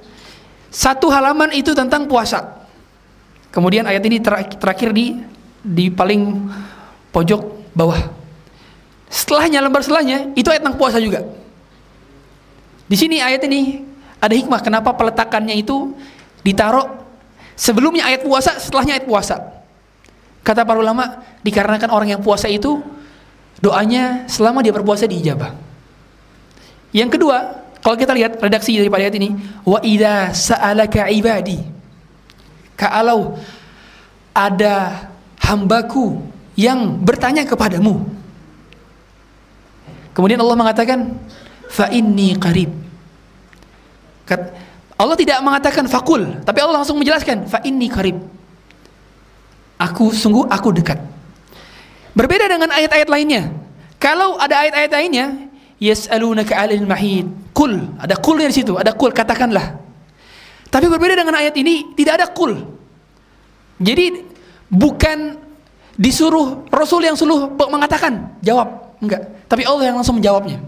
satu halaman itu tentang puasa. Kemudian ayat ini terakhir di paling pojok bawah. Setelahnya, lembar setelahnya itu ayat tentang puasa juga. Di sini ayat ini ada hikmah kenapa peletakannya itu ditaruh sebelumnya ayat puasa, setelahnya ayat puasa. Kata para ulama, dikarenakan orang yang puasa itu doanya selama dia berpuasa diijabah. Yang kedua, kalau kita lihat redaksi daripada ayat ini, wa idza sa'alaka ibadi, kalau ada hambaku yang bertanya kepadamu. Kemudian Allah mengatakan fa inni qarib. Allah tidak mengatakan fakul, tapi Allah langsung menjelaskan fa inni qarib. Aku dekat. Berbeda dengan ayat-ayat lainnya. Kalau ada ayat-ayat lainnya, yas'alunaka 'anil mahid, qul, ada qulnya di situ, ada qul, katakanlah. Tapi berbeda dengan ayat ini, tidak ada qul. Jadi bukan disuruh Rasul yang suruh mengatakan, jawab, enggak. Tapi Allah yang langsung menjawabnya.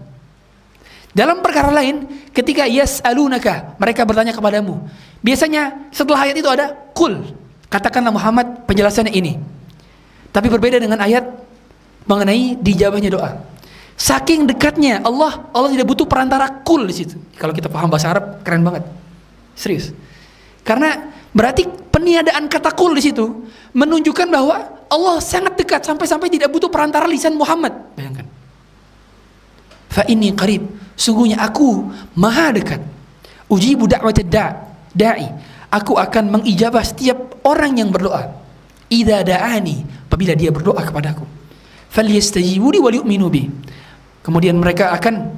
Dalam perkara lain, ketika yas'alunaka, mereka bertanya kepadamu. Biasanya setelah ayat itu ada qul, katakanlah Muhammad, penjelasannya ini. Tapi berbeda dengan ayat mengenai dijawabnya doa. Saking dekatnya Allah tidak butuh perantara qul di situ. Kalau kita paham bahasa Arab, keren banget. Serius. Karena berarti peniadaan kata qul di situ menunjukkan bahwa Allah sangat dekat sampai-sampai tidak butuh perantara lisan Muhammad. Bayangkan. Fa inni qarib, sungguhnya aku maha dekat. Ujibu da'watad da'i, aku akan mengijabah setiap orang yang berdoa. Idza da'ani, apabila dia berdoa kepadaku. Falyastajibu li wal yu'minu bi. Kemudian mereka akan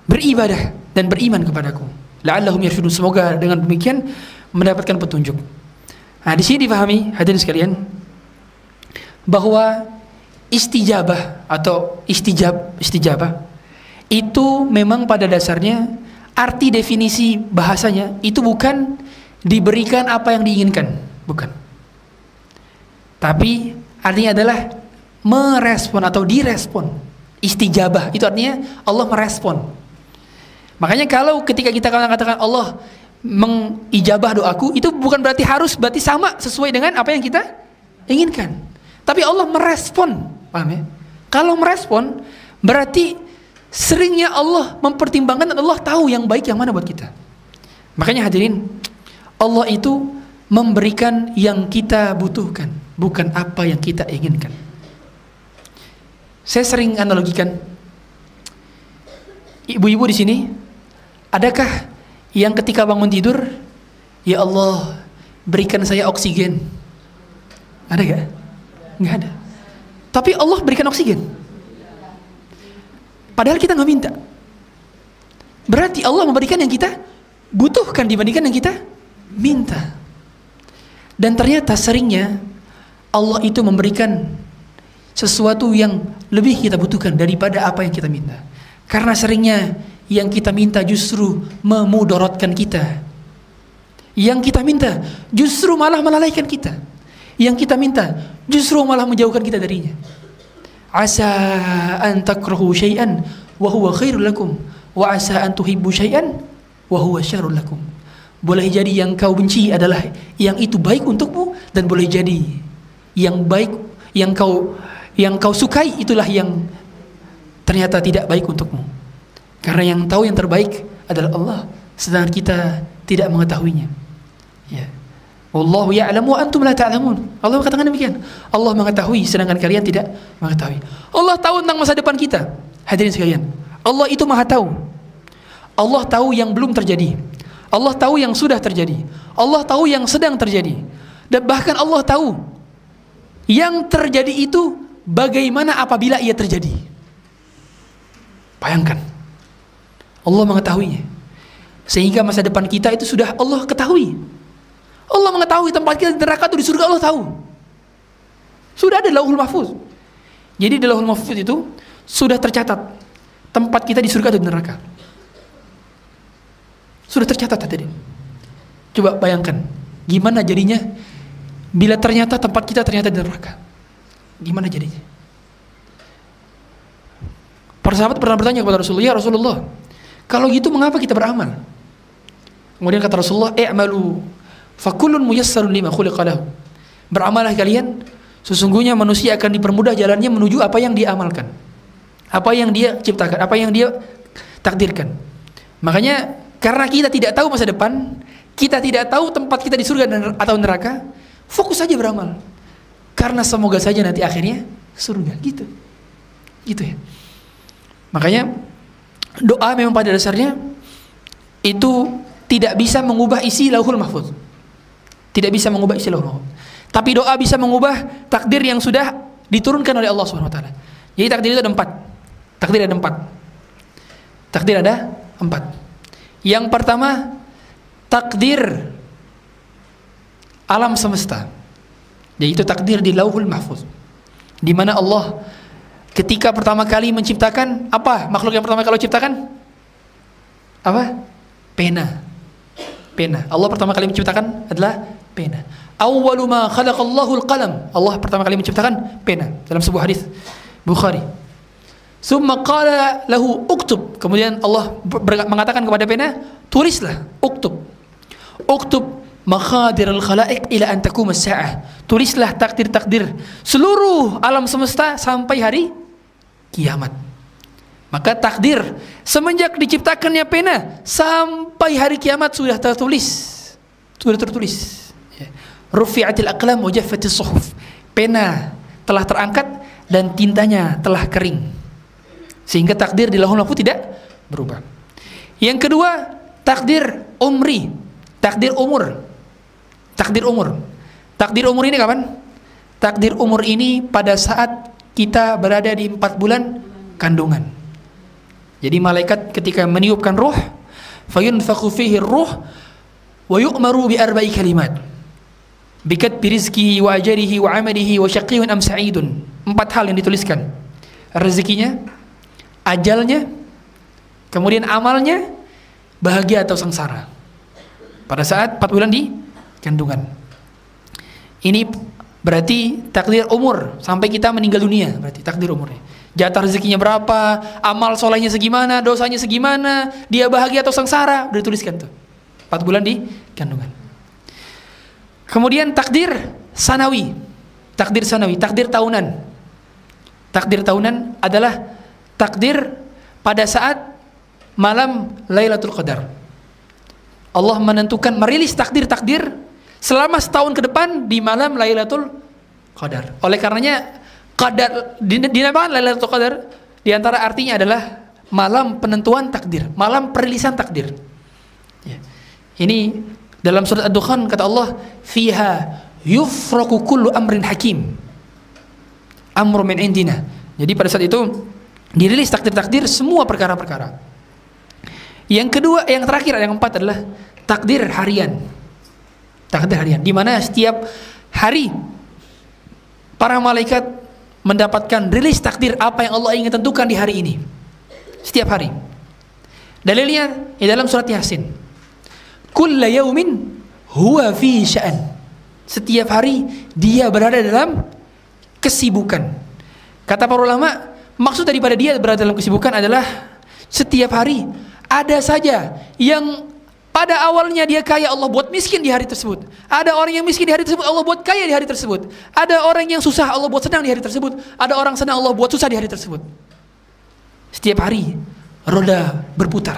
beribadah dan beriman kepadaku. La'allahum yarshudun, semoga dengan demikian mendapatkan petunjuk. Nah, di sini dipahami hadirin sekalian bahwa istijabah atau istijabah itu memang pada dasarnya arti definisi bahasanya itu bukan diberikan apa yang diinginkan, bukan. Tapi artinya adalah merespon atau direspon. Istijabah itu artinya Allah merespon. Makanya kalau ketika kita katakan Allah mengijabah doaku, itu bukan berarti sama sesuai dengan apa yang kita inginkan. Tapi Allah merespon, paham ya? Kalau merespon berarti seringnya Allah mempertimbangkan dan Allah tahu yang baik yang mana buat kita. Makanya hadirin, Allah itu memberikan yang kita butuhkan, bukan apa yang kita inginkan. Saya sering analogikan, ibu-ibu di sini, adakah yang ketika bangun tidur, ya Allah berikan saya oksigen? Ada gak? Nggak ada. Tapi Allah berikan oksigen. Padahal kita nggak minta. Berarti Allah memberikan yang kita butuhkan dibandingkan yang kita minta. Dan ternyata seringnya Allah itu memberikan sesuatu yang lebih kita butuhkan daripada apa yang kita minta. Karena seringnya yang kita minta justru memudaratkan kita. Yang kita minta justru malah melalaikan kita. Yang kita minta justru malah menjauhkan kita darinya. Asa an takrahu syai'an wa huwa khairul lakum wa asa an tuhibbu syai'an wa huwa syarrul lakum. Boleh jadi yang kau benci adalah yang itu baik untukmu, dan boleh jadi yang baik yang kau sukai itulah yang ternyata tidak baik untukmu. Karena yang tahu yang terbaik adalah Allah, sedangkan kita tidak mengetahuinya. Ya. Wallahu ya'lamu wa antum la ta'lamun. Allah katakan demikian. Allah mengetahui sedangkan kalian tidak mengetahui. Allah tahu tentang masa depan kita. Hadirin sekalian, Allah itu Maha tahu. Allah tahu yang belum terjadi, Allah tahu yang sudah terjadi, Allah tahu yang sedang terjadi, dan bahkan Allah tahu yang terjadi itu bagaimana apabila ia terjadi. Bayangkan, Allah mengetahuinya, sehingga masa depan kita itu sudah Allah ketahui. Allah mengetahui tempat kita di neraka atau di surga, Allah tahu. Sudah ada Lauhul Mahfuz. Jadi di Lauhul Mahfuz itu sudah tercatat tempat kita di surga atau di neraka. Sudah tercatat tadi. Coba bayangkan, gimana jadinya bila ternyata tempat kita ternyata di neraka. Gimana jadinya? Para sahabat pernah bertanya kepada Rasulullah, "Ya Rasulullah, kalau gitu mengapa kita beramal?" Kemudian kata Rasulullah, "I'malu fakullun muyassarun lima khuliqa lahu." Beramalah kalian, sesungguhnya manusia akan dipermudah jalannya menuju apa yang dia amalkan, apa yang dia ciptakan, apa yang dia takdirkan. Makanya karena kita tidak tahu masa depan, kita tidak tahu tempat kita di surga atau neraka, fokus saja beramal. Karena semoga saja nanti akhirnya surga, gitu. Gitu ya. Makanya doa memang pada dasarnya itu tidak bisa mengubah isi Lauhul Mahfuz. Tidak bisa mengubah isi Lauhul Mahfuz. Tapi doa bisa mengubah takdir yang sudah diturunkan oleh Allah Subhanahu wa taala. Jadi takdir itu ada 4. Takdir ada 4. Takdir ada 4. Yang pertama, takdir alam semesta. Yaitu takdir di Lauhul Mahfuz. Di mana Allah ketika pertama kali menciptakan, apa makhluk yang pertama kali ciptakan? Apa? Pena. Pena. Allah pertama kali menciptakan adalah pena. Awwalu ma khalaqallahu al-qalam. Allah pertama kali menciptakan pena dalam sebuah hadis Bukhari. Summa qala lahu uktub. Kemudian Allah mengatakan kepada pena, tulislah, uktub. Uktub makhadir al-khalaiq ila an taqum as-sa'ah. Tulislah takdir-takdir seluruh alam semesta sampai hari kiamat. Maka takdir semenjak diciptakannya pena sampai hari kiamat sudah tertulis. Sudah tertulis. Rufi'atil aqlam wa jaffatis suhuf. Pena telah terangkat dan tintanya telah kering. Sehingga takdir di Lauhul Mahfuz tidak berubah. Yang kedua, takdir umri. Takdir umur. Takdir umur. Takdir umur ini kapan? Takdir umur ini pada saat kita berada di 4 bulan kandungan. Jadi malaikat ketika meniupkan ruh, fayunfakhu fihi ruh wa yu'maru bi arba'i kalimat. Bikat birizkihi wa ajarihi wa amalihi wa syaqiyun am sa'idun. 4 hal yang dituliskan. Rezekinya, ajalnya, kemudian amalnya, bahagia atau sengsara. Pada saat 4 bulan di kandungan. Ini berarti takdir umur sampai kita meninggal dunia, berarti takdir umurnya. Jatah rezekinya berapa, amal solehnya segimana, dosanya segimana, dia bahagia atau sengsara, udah dituliskan tuh. 4 bulan di kandungan. Kemudian takdir sanawi. Takdir sanawi, takdir tahunan. Takdir tahunan adalah takdir pada saat malam Lailatul Qadar. Allah menentukan, merilis takdir-takdir selama setahun ke depan di malam Lailatul Qadar. Oleh karenanya qadar dinamakan Lailatul Qadar, di antara artinya adalah malam penentuan takdir, malam perilisan takdir. Ya. Ini dalam surat Ad-Dukhan kata Allah, fiha yufraku kullu amrin hakim. Amru min indina. Jadi pada saat itu dirilis takdir-takdir semua perkara-perkara. Yang kedua, yang terakhir, yang keempat adalah takdir harian. Takdir harian, di mana setiap hari para malaikat mendapatkan rilis takdir apa yang Allah ingin tentukan di hari ini. Setiap hari. Dalilnya di dalam surat Yasin. Kulla yaumin huwa fi sya'an. Setiap hari dia berada dalam kesibukan. Kata para ulama, maksud daripada dia berada dalam kesibukan adalah setiap hari ada saja yang pada awalnya dia kaya, Allah buat miskin di hari tersebut. Ada orang yang miskin di hari tersebut, Allah buat kaya di hari tersebut. Ada orang yang susah, Allah buat senang di hari tersebut. Ada orang senang, Allah buat susah di hari tersebut. Setiap hari roda berputar,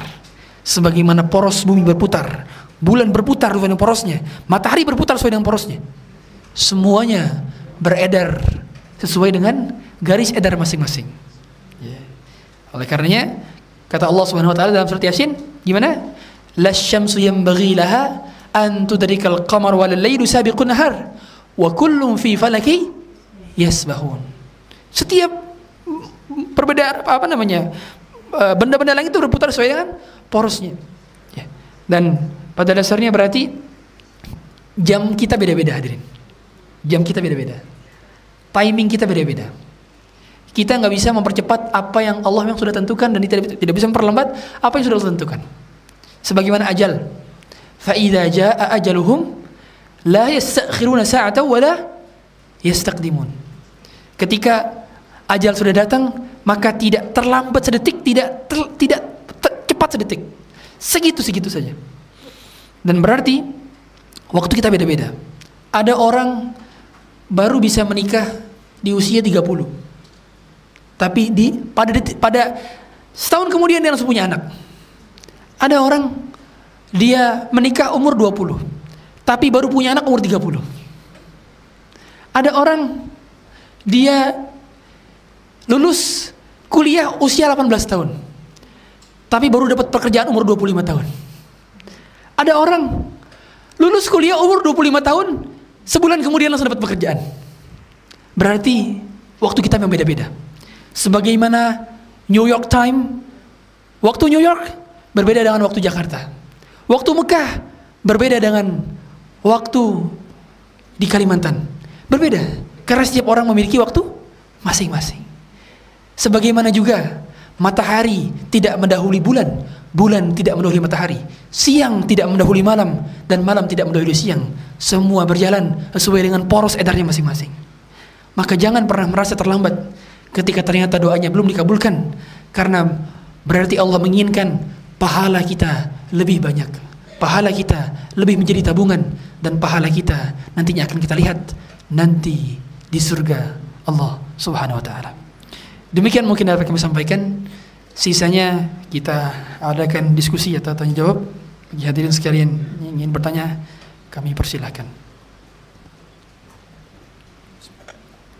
sebagaimana poros bumi berputar, bulan berputar sesuai dengan porosnya, matahari berputar sesuai dengan porosnya. Semuanya beredar sesuai dengan garis edar masing-masing. Oleh karenanya Kata Allah Subhanahu wa taala dalam surat Yasin, gimana? Lasyamsu yanbaghi laha an tudrikal qamar wal lailu sabiqun nahar wa kullun fi falaki yasbahun. Setiap perbedaan benda-benda langit itu berputar sesuai dengan porosnya. Ya. Dan pada dasarnya berarti jam kita beda-beda, hadirin. Jam kita beda-beda. Timing kita beda-beda. Kita nggak bisa mempercepat apa yang Allah yang sudah tentukan, dan tidak bisa memperlambat apa yang sudah Allah tentukan. Sebagaimana ajal. Fa idza jaa ajaluhum la yastakhiruna sa'atan wa la yastaqdimun. Ketika ajal sudah datang, maka tidak terlambat sedetik, tidak cepat sedetik. Segitu saja. Dan berarti waktu kita beda-beda. Ada orang baru bisa menikah di usia 30. Tapi pada setahun kemudian dia langsung punya anak. Ada orang dia menikah umur 20, tapi baru punya anak umur 30. Ada orang dia lulus kuliah usia 18 tahun, tapi baru dapat pekerjaan umur 25 tahun. Ada orang lulus kuliah umur 25 tahun, sebulan kemudian langsung dapat pekerjaan. Berarti waktu kita memang beda-beda. Sebagaimana New York Time, waktu New York berbeda dengan waktu Jakarta. Waktu Mekah berbeda dengan waktu di Kalimantan. Berbeda, karena setiap orang memiliki waktu masing-masing. Sebagaimana juga matahari tidak mendahului bulan, bulan tidak mendahului matahari, siang tidak mendahului malam, dan malam tidak mendahului siang. Semua berjalan sesuai dengan poros edarnya masing-masing. Maka jangan pernah merasa terlambat ketika ternyata doanya belum dikabulkan, karena berarti Allah menginginkan pahala kita lebih banyak, pahala kita lebih menjadi tabungan, dan pahala kita nantinya akan kita lihat nanti di surga Allah Subhanahu wa taala. Demikian mungkin dapat kami sampaikan. Sisanya kita adakan diskusi atau tanya jawab. Bagi hadirin sekalian yang ingin bertanya, kami persilahkan.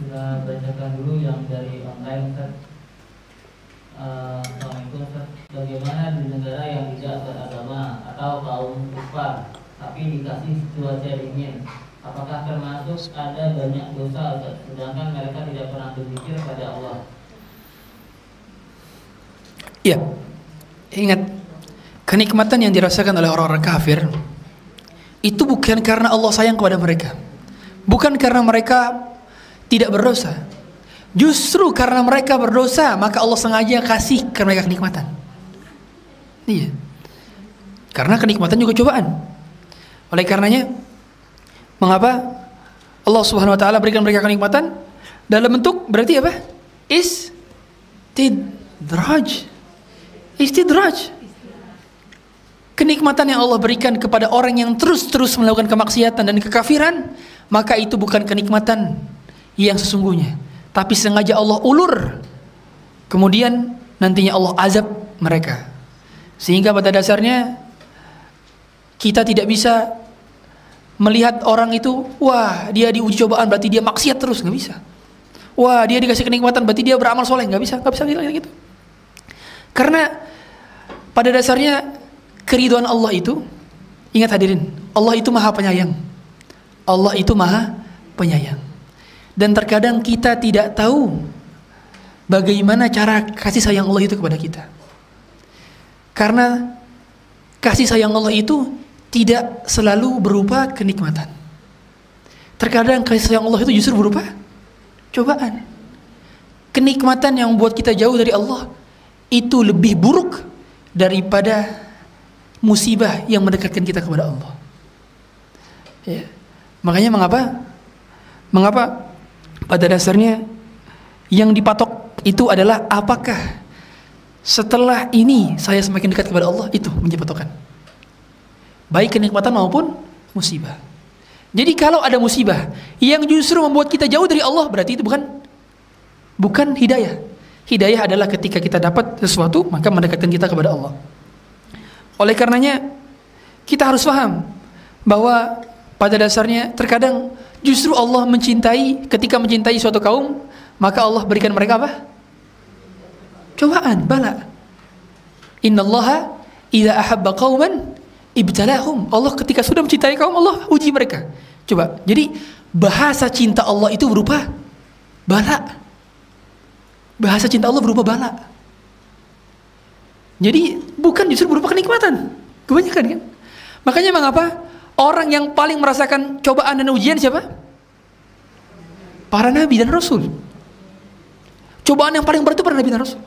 Kita bacakan dulu yang dari online, Ustaz. Assalamualaikum, Ustaz. Bagaimana di negara yang tidak beragama atau kaum kufar tapi dikasih cuaca dingin, apakah termasuk ada banyak dosa, Ustaz, sedangkan mereka tidak pernah berpikir pada Allah? Ya, ingat, kenikmatan yang dirasakan oleh orang-orang kafir itu bukan karena Allah sayang kepada mereka, bukan karena mereka tidak berdosa. Justru karena mereka berdosa, maka Allah sengaja kasih ke mereka kenikmatan. Iya. Karena kenikmatan juga cobaan. Oleh karenanya, mengapa Allah Subhanahu wa taala berikan mereka kenikmatan dalam bentuk berarti apa? Istidraj. Kenikmatan yang Allah berikan kepada orang yang terus-terus melakukan kemaksiatan dan kekafiran, maka itu bukan kenikmatan yang sesungguhnya, tapi sengaja Allah ulur, kemudian nantinya Allah azab mereka. Sehingga pada dasarnya kita tidak bisa melihat orang itu, wah dia diuji cobaan berarti dia maksiat terus, nggak bisa. Wah dia dikasih kenikmatan berarti dia beramal soleh, nggak bisa gitu. Karena pada dasarnya keridhaan Allah itu, ingat hadirin, Allah itu maha penyayang. Allah itu maha penyayang. Dan terkadang kita tidak tahu bagaimana cara kasih sayang Allah itu kepada kita. Karena kasih sayang Allah itu tidak selalu berupa kenikmatan. Terkadang kasih sayang Allah itu justru berupa cobaan. Kenikmatan yang membuat kita jauh dari Allah itu lebih buruk daripada musibah yang mendekatkan kita kepada Allah. Ya. Makanya mengapa pada dasarnya yang dipatok itu adalah apakah setelah ini saya semakin dekat kepada Allah, itu menjadi patokan. Baik kenikmatan maupun musibah. Jadi kalau ada musibah yang justru membuat kita jauh dari Allah, berarti itu bukan hidayah. Hidayah adalah ketika kita dapat sesuatu maka mendekatkan kita kepada Allah. Oleh karenanya kita harus paham bahwa pada dasarnya terkadang justru Allah ketika mencintai suatu kaum, maka Allah berikan mereka apa? Cobaan, bala. Innallaha idza ahabba qauman ibtalahum. Allah ketika sudah mencintai kaum, Allah uji mereka. Coba. Jadi bahasa cinta Allah itu berupa bala. Bahasa cinta Allah berupa bala. Jadi bukan justru berupa kenikmatan. Kebanyakan kan? Makanya mengapa orang yang paling merasakan cobaan dan ujian siapa? Para nabi dan rasul. Cobaan yang paling berat itu para nabi dan rasul.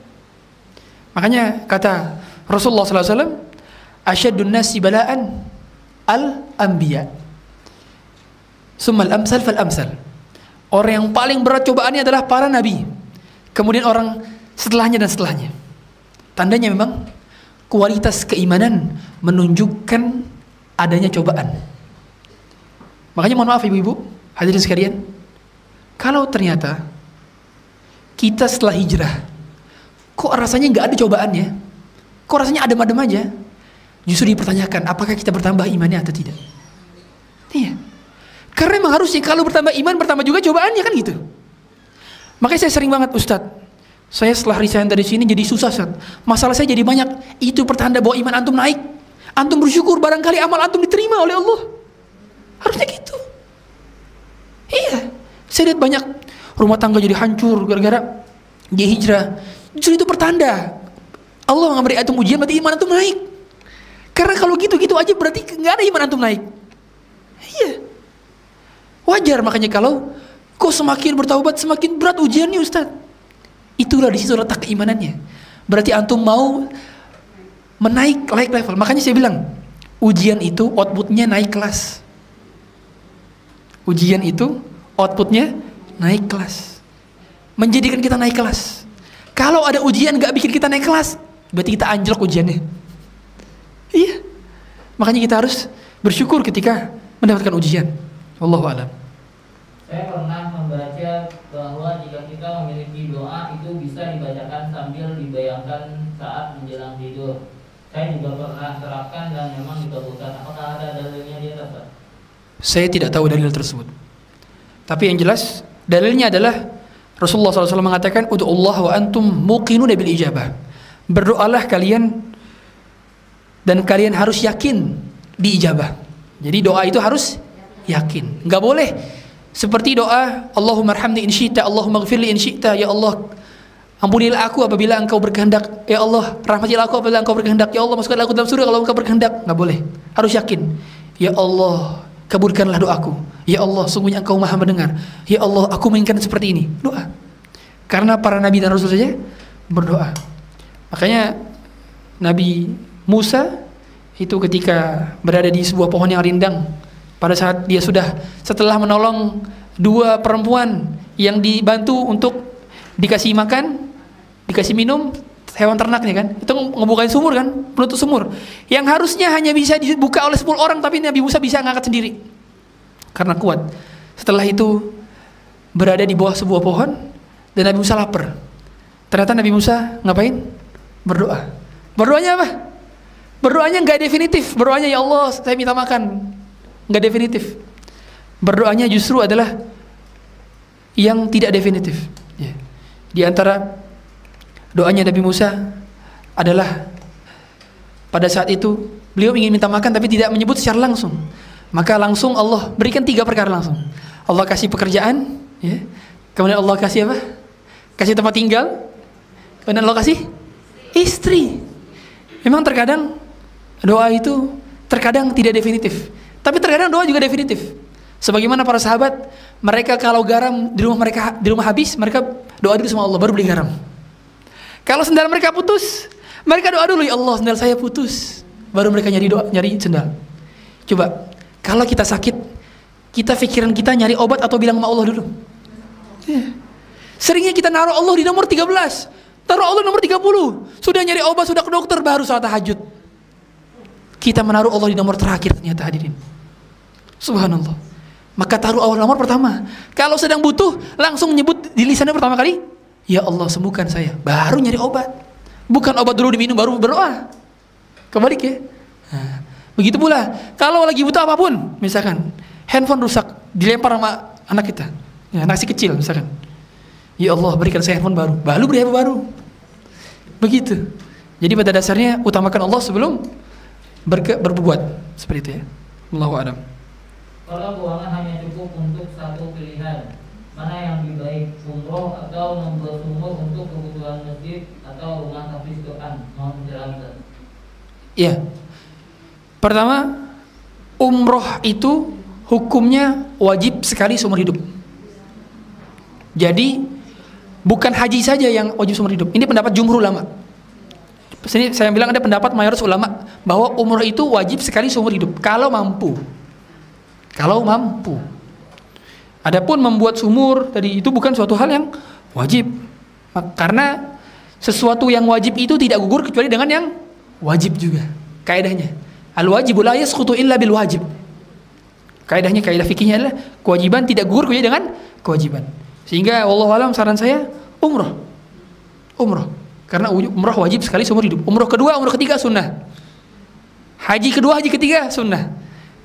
Makanya kata Rasulullah SAW, asyadun nasi bala'an al-anbiya, summal amsal fal amsal. Orang yang paling berat cobaannya adalah para nabi, kemudian orang setelahnya dan setelahnya. Tandanya memang kualitas keimanan menunjukkan adanya cobaan. Makanya mohon maaf ibu-ibu, hadirin sekalian, kalau ternyata kita setelah hijrah, kok rasanya nggak ada cobaannya, kok rasanya adem-adem aja, justru dipertanyakan apakah kita bertambah imannya atau tidak. Iya, karena memang harusnya kalau bertambah iman, bertambah juga cobaannya kan gitu. Makanya saya sering banget, Ustadz, saya setelah resign dari sini jadi susah, Ustadz. Masalah saya jadi banyak. Itu pertanda bahwa iman antum naik. Antum bersyukur, barangkali amal antum diterima oleh Allah. Harusnya gitu. Iya, saya lihat banyak rumah tangga jadi hancur gara-gara dia hijrah. Justru itu pertanda Allah memberi antum ujian, berarti iman antum naik. Karena kalau gitu-gitu aja berarti nggak ada iman antum naik. Iya, wajar. Makanya kalau kok semakin bertaubat semakin berat ujiannya, Ustaz, itulah di situ letak keimanannya. Berarti antum mau menaik level. Makanya saya bilang ujian itu outputnya naik kelas. Ujian itu outputnya naik kelas, menjadikan kita naik kelas. Kalau ada ujian gak bikin kita naik kelas, berarti kita anjlok ujiannya. Iya, makanya kita harus bersyukur ketika mendapatkan ujian. Wallahu a'lam. Saya pernah membaca bahwa jika kita memiliki doa itu bisa dibacakan sambil dibayangkan saat menjelang tidur. Saya juga pernah terapkan dan memang dikabulkan. Apakah ada dalilnya di atas, Pak? Saya tidak tahu dalil tersebut. Tapi yang jelas dalilnya adalah Rasulullah SAW mengatakan, "Ud'ullah wa antum muqinun bil ijabah." Berdoalah kalian dan kalian harus yakin diijabah. Jadi doa itu harus yakin. Enggak boleh seperti doa Allahumma arhamni in syi'ta, Allahumma ighfirli in syi'ta, ya Allah ampunilah aku apabila engkau berkehendak, ya Allah rahmatilah aku apabila engkau berkehendak, ya Allah masukkanlah aku dalam surga kalau engkau berkehendak. Enggak boleh. Harus yakin. Ya Allah, kabulkanlah doaku. Ya Allah, sungguhnya engkau maha mendengar. Ya Allah, aku menginginkan seperti ini. Doa. Karena para nabi dan rasul saja berdoa. Makanya Nabi Musa itu ketika berada di sebuah pohon yang rindang, pada saat dia sudah setelah menolong dua perempuan yang dibantu untuk dikasih makan, dikasih minum hewan ternaknya kan, itu ngebukain sumur kan, menutup sumur yang harusnya hanya bisa dibuka oleh 10 orang, tapi Nabi Musa bisa ngangkat sendiri karena kuat. Setelah itu berada di bawah sebuah pohon dan Nabi Musa lapar. Ternyata Nabi Musa ngapain? Berdoa. Berdoanya apa? Berdoanya nggak definitif. Berdoanya ya Allah saya minta makan, nggak definitif. Berdoanya justru adalah yang tidak definitif. Ya. Di antara doanya Nabi Musa adalah pada saat itu beliau ingin minta makan tapi tidak menyebut secara langsung. Maka langsung Allah berikan 3 perkara langsung. Allah kasih pekerjaan, ya. Kemudian Allah kasih apa? Kasih tempat tinggal. Kemudian Allah kasih istri. Memang terkadang doa itu terkadang tidak definitif, tapi terkadang doa juga definitif. Sebagaimana para sahabat, mereka kalau garam di rumah habis, mereka doa dulu sama Allah baru beli garam. Kalau sendal mereka putus, mereka doa dulu, ya Allah sendal saya putus, baru mereka nyari sendal. Coba kalau kita sakit, kita pikiran kita nyari obat atau bilang sama Allah dulu? Seringnya kita naruh Allah di nomor 13, taruh Allah nomor 30, sudah nyari obat, sudah ke dokter, baru salat tahajud. Kita menaruh Allah di nomor terakhir ternyata, hadirin. Subhanallah. Maka taruh awal nomor pertama. Kalau sedang butuh, langsung nyebut di lisannya pertama kali, ya Allah sembuhkan saya, baru nyari obat. Bukan obat dulu diminum baru berdoa. Kebalik ya. Nah, begitu pula kalau lagi butuh apapun, misalkan handphone rusak, dilempar sama anak kita, ya, anak si kecil misalkan, ya Allah berikan saya handphone baru beri apa baru. Begitu. Jadi pada dasarnya utamakan Allah sebelum berbuat, seperti itu ya. Allahu a'lam. Kalau keuangan hanya cukup untuk satu pilihan, mana yang lebih baik, umroh atau membuat sumur untuk kebutuhan masjid atau rumah hafiz Quran? Mau menjelaskan? Iya. Pertama, umroh itu hukumnya wajib sekali seumur hidup. Jadi bukan haji saja yang wajib seumur hidup. Ini pendapat jumhur ulama. Sini saya bilang ada pendapat mayoritas ulama bahwa umroh itu wajib sekali seumur hidup kalau mampu. Kalau mampu. Adapun membuat sumur tadi itu bukan suatu hal yang wajib. Karena sesuatu yang wajib itu tidak gugur kecuali dengan yang wajib juga. Kaidahnya, al-wajibu la yasqutu illa bil wajib. Kaidahnya, kaidah fikihnya adalah kewajiban tidak gugur kecuali dengan kewajiban. Sehingga wallahu alam saran saya umroh. Umroh. Karena umroh wajib sekali seumur hidup. Umroh kedua, umroh ketiga sunnah. Haji kedua, haji ketiga sunnah.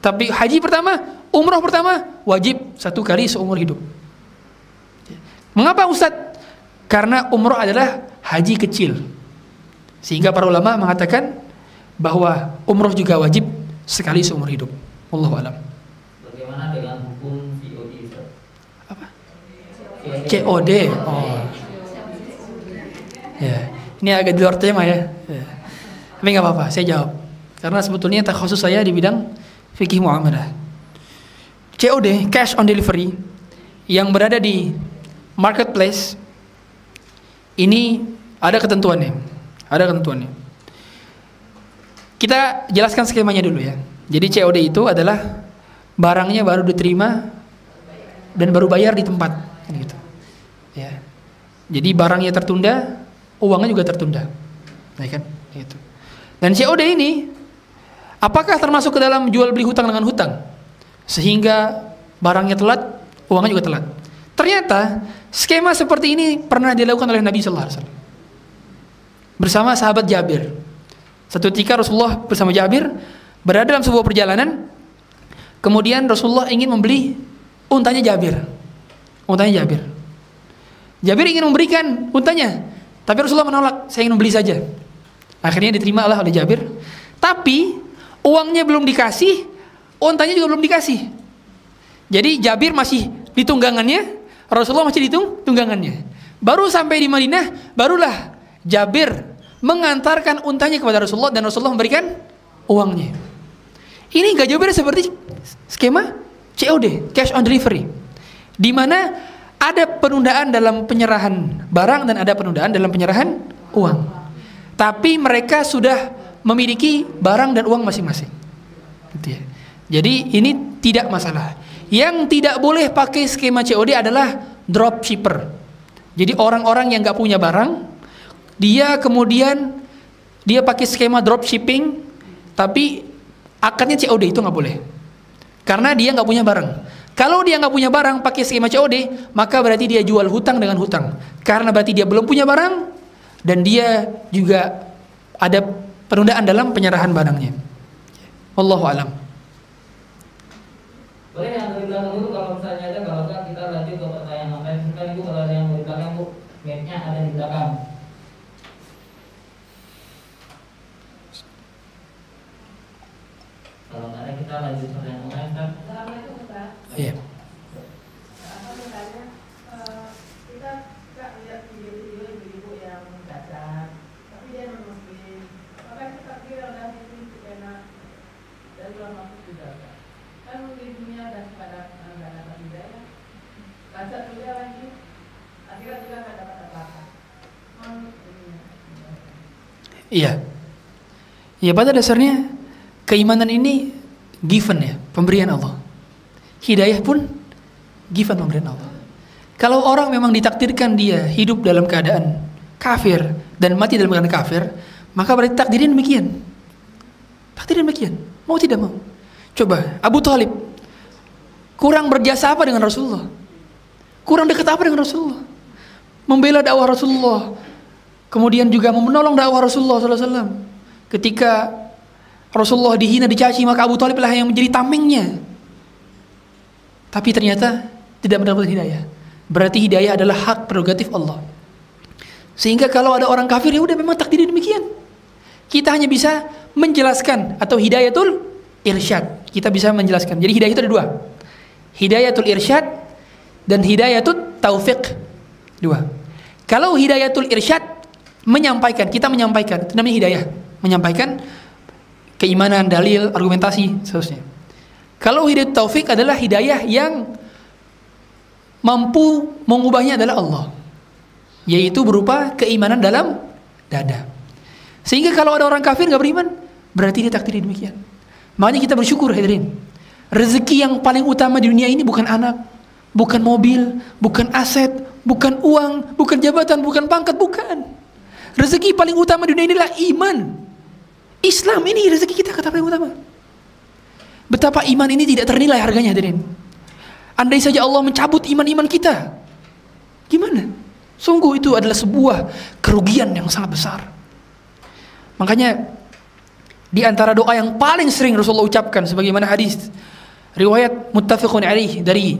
Tapi haji pertama, umroh pertama wajib satu kali seumur hidup. Mengapa Ustadz? Karena umroh adalah haji kecil. Sehingga para ulama mengatakan bahwa umroh juga wajib sekali seumur hidup. Wallahu a'lam. Bagaimana dengan hukum COD? Apa? COD. Oh. Ya, ini agak di luar tema ya. Tapi nggak apa-apa, saya jawab. Karena sebetulnya takhusus saya di bidang fikih muamalah. COD, cash on delivery, yang berada di marketplace, ini ada ketentuannya. Ada ketentuannya. Kita jelaskan skemanya dulu ya. Jadi COD itu adalah barangnya baru diterima dan baru bayar di tempat, gitu. Ya. Jadi barangnya tertunda, uangnya juga tertunda, ya kan? Itu. Dan COD ini, apakah termasuk ke dalam jual beli hutang dengan hutang, sehingga barangnya telat, uangnya juga telat? Ternyata skema seperti ini pernah dilakukan oleh Nabi Sallallahu Alaihi Wasallam bersama sahabat Jabir. Satu ketika Rasulullah bersama Jabir berada dalam sebuah perjalanan, kemudian Rasulullah ingin membeli untanya Jabir. Untanya Jabir. Jabir ingin memberikan untanya, tapi Rasulullah menolak, saya ingin membeli saja. Akhirnya diterima oleh Jabir. Tapi uangnya belum dikasih, untanya juga belum dikasih. Jadi Jabir masih di tunggangannya, Rasulullah masih di tunggangannya. Baru sampai di Madinah, barulah Jabir mengantarkan untanya kepada Rasulullah dan Rasulullah memberikan uangnya. Ini enggak jauh beda seperti skema COD, cash on delivery, di mana ada penundaan dalam penyerahan barang dan ada penundaan dalam penyerahan uang. Tapi mereka sudah memiliki barang dan uang masing-masing. Gitu ya. Jadi ini tidak masalah. Yang tidak boleh pakai skema COD adalah dropshipper. Jadi orang-orang yang nggak punya barang, dia kemudian dia pakai skema dropshipping, tapi akadnya COD, itu nggak boleh. Karena dia nggak punya barang. Kalau dia nggak punya barang pakai skema COD, maka berarti dia jual hutang dengan hutang. Karena berarti dia belum punya barang dan dia juga ada penundaan dalam penyerahan barangnya. Wallahu alam. Boleh yang dari belakang dulu, kalau misalnya ada, kalau enggak kita lanjut ke pertanyaan apa yang bukan Ibu, kalau ada yang dari belakang Bu, mic-nya ada di belakang. Kalau nggak ada kita lanjut pertanyaan online kan. Assalamualaikum Ustaz. Iya. Apa misalnya kita suka lihat video-video ibu-ibu yang cacat, tapi dia non muslim. Apakah kita kira dan itu enak dan belum masuk juga? Kan ibunya dan kepada nggak dapat hidayah, cacat juga lagi, akhirnya juga nggak dapat apa-apa. Iya. Ya pada dasarnya keimanan ini given ya, pemberian Allah. Hidayah pun given, pemberian Allah. Kalau orang memang ditakdirkan dia hidup dalam keadaan kafir dan mati dalam keadaan kafir, maka berarti takdirnya demikian. Takdirnya demikian. Mau tidak mau. Coba Abu Thalib kurang berjasa apa dengan Rasulullah? Kurang dekat apa dengan Rasulullah? Membela dakwah Rasulullah, kemudian juga menolong dakwah Rasulullah SAW. Ketika Rasulullah dihina, dicaci, maka Abu Thalib lah yang menjadi tamengnya. Tapi ternyata tidak mendapatkan hidayah. Berarti hidayah adalah hak prerogatif Allah. Sehingga kalau ada orang kafir, ya udah memang takdirnya demikian. Kita hanya bisa menjelaskan, atau hidayatul irsyad. Kita bisa menjelaskan. Jadi hidayah itu ada dua. Hidayatul irsyad dan hidayatul taufiq. Dua. Kalau hidayatul irsyad, menyampaikan, kita menyampaikan, itu namanya hidayah. Menyampaikan keimanan, dalil, argumentasi, seterusnya. Kalau hidayah taufik adalah hidayah yang mampu mengubahnya adalah Allah, yaitu berupa keimanan dalam dada. Sehingga kalau ada orang kafir gak beriman, berarti dia takdir demikian. Makanya kita bersyukur, hadirin. Rezeki yang paling utama di dunia ini bukan anak, bukan mobil, bukan aset, bukan uang, bukan jabatan, bukan pangkat, bukan. Rezeki paling utama di dunia inilah iman. Islam ini rezeki kita kata paling utama. Betapa iman ini tidak ternilai harganya, hadirin. Andai saja Allah mencabut iman-iman kita, gimana? Sungguh itu adalah sebuah kerugian yang sangat besar. Makanya di antara doa yang paling sering Rasulullah ucapkan, sebagaimana hadis riwayat muttafiqun alaih dari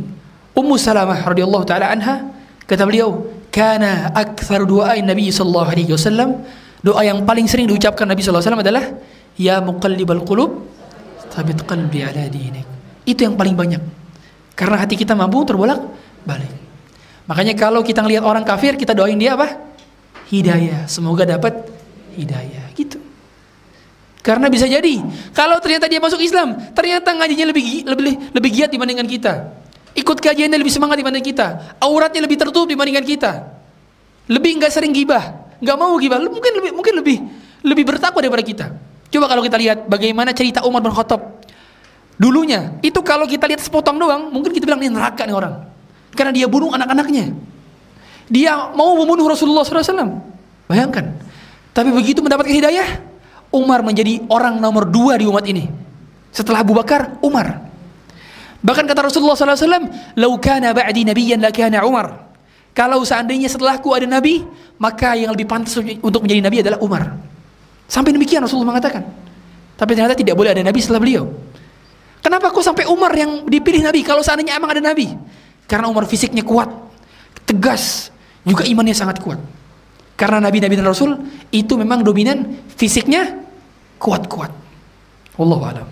Ummu Salamah radhiyallahu taala anha, kata beliau, kana aktsar du'ain Nabi sallallahu alaihi wasallam, doa yang paling sering diucapkan Nabi sallallahu alaihi wasallam adalah ya muqallibal qulub tsabbit qalbi ala dinik. Itu yang paling banyak. Karena hati kita mampu terbolak-balik. Makanya kalau kita ngelihat orang kafir, kita doain dia apa? Hidayah. Semoga dapat hidayah. Gitu. Karena bisa jadi kalau ternyata dia masuk Islam, ternyata ngajinya lebih giat dibandingkan kita. Ikut kajiannya lebih semangat dibanding kita. Auratnya lebih tertutup dibandingkan kita. Lebih enggak sering gibah, enggak mau gibah. Mungkin lebih bertakwa daripada kita. Coba kalau kita lihat bagaimana cerita Umar bin Khattab. Dulunya, itu kalau kita lihat sepotong doang, mungkin kita bilang ini neraka nih orang. Karena dia bunuh anak-anaknya. Dia mau membunuh Rasulullah SAW. Bayangkan. Tapi begitu mendapatkan hidayah, Umar menjadi orang nomor 2 di umat ini. Setelah Abu Bakar, Umar. Bahkan kata Rasulullah SAW, "Lau kana ba'di nabiyyan lakana Umar." Kalau seandainya setelahku ada nabi, maka yang lebih pantas untuk menjadi nabi adalah Umar. Sampai demikian Rasulullah mengatakan. Tapi ternyata tidak boleh ada nabi setelah beliau. Kenapa kok sampai Umar yang dipilih nabi kalau seandainya emang ada nabi? Karena Umar fisiknya kuat, tegas, juga imannya sangat kuat. Karena nabi-nabi dan rasul itu memang dominan, fisiknya kuat-kuat. Wallahu a'lam.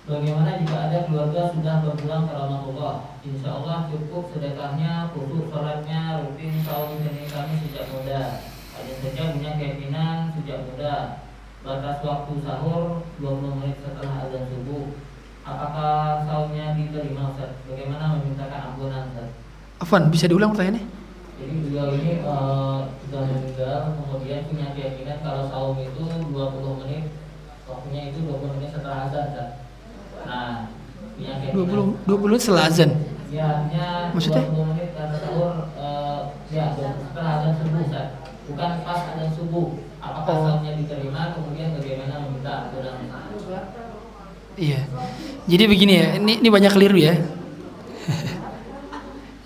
Bagaimana jika ada keluarga sudah berpulang ke Ramadhan? Insya Allah cukup sedekahnya, khusus sholatnya, rutin saum Senin Kamis sejak muda. Ada saja punya keyakinan sejak muda. Batas waktu sahur 20 menit setelah azan subuh. Apakah saumnya diterima, Ustaz? Bagaimana memintakan ampunan, Ustaz? Afwan, bisa diulang pertanyaannya? Jadi beliau ini sudah meninggal, kemudian punya keyakinan kalau saum itu 20 menit, waktunya itu 20 menit setelah azan, Ustaz. Nah, punya keyakinan 20 menit setelah azan. Ya, artinya maksudnya? 20 menit karena sahur ya setelah azan subuh, Ustaz. Bukan pas azan subuh. Apakah saumnya diterima, kemudian bagaimana meminta ampunan? Iya. Jadi begini ya, ini banyak keliru ya.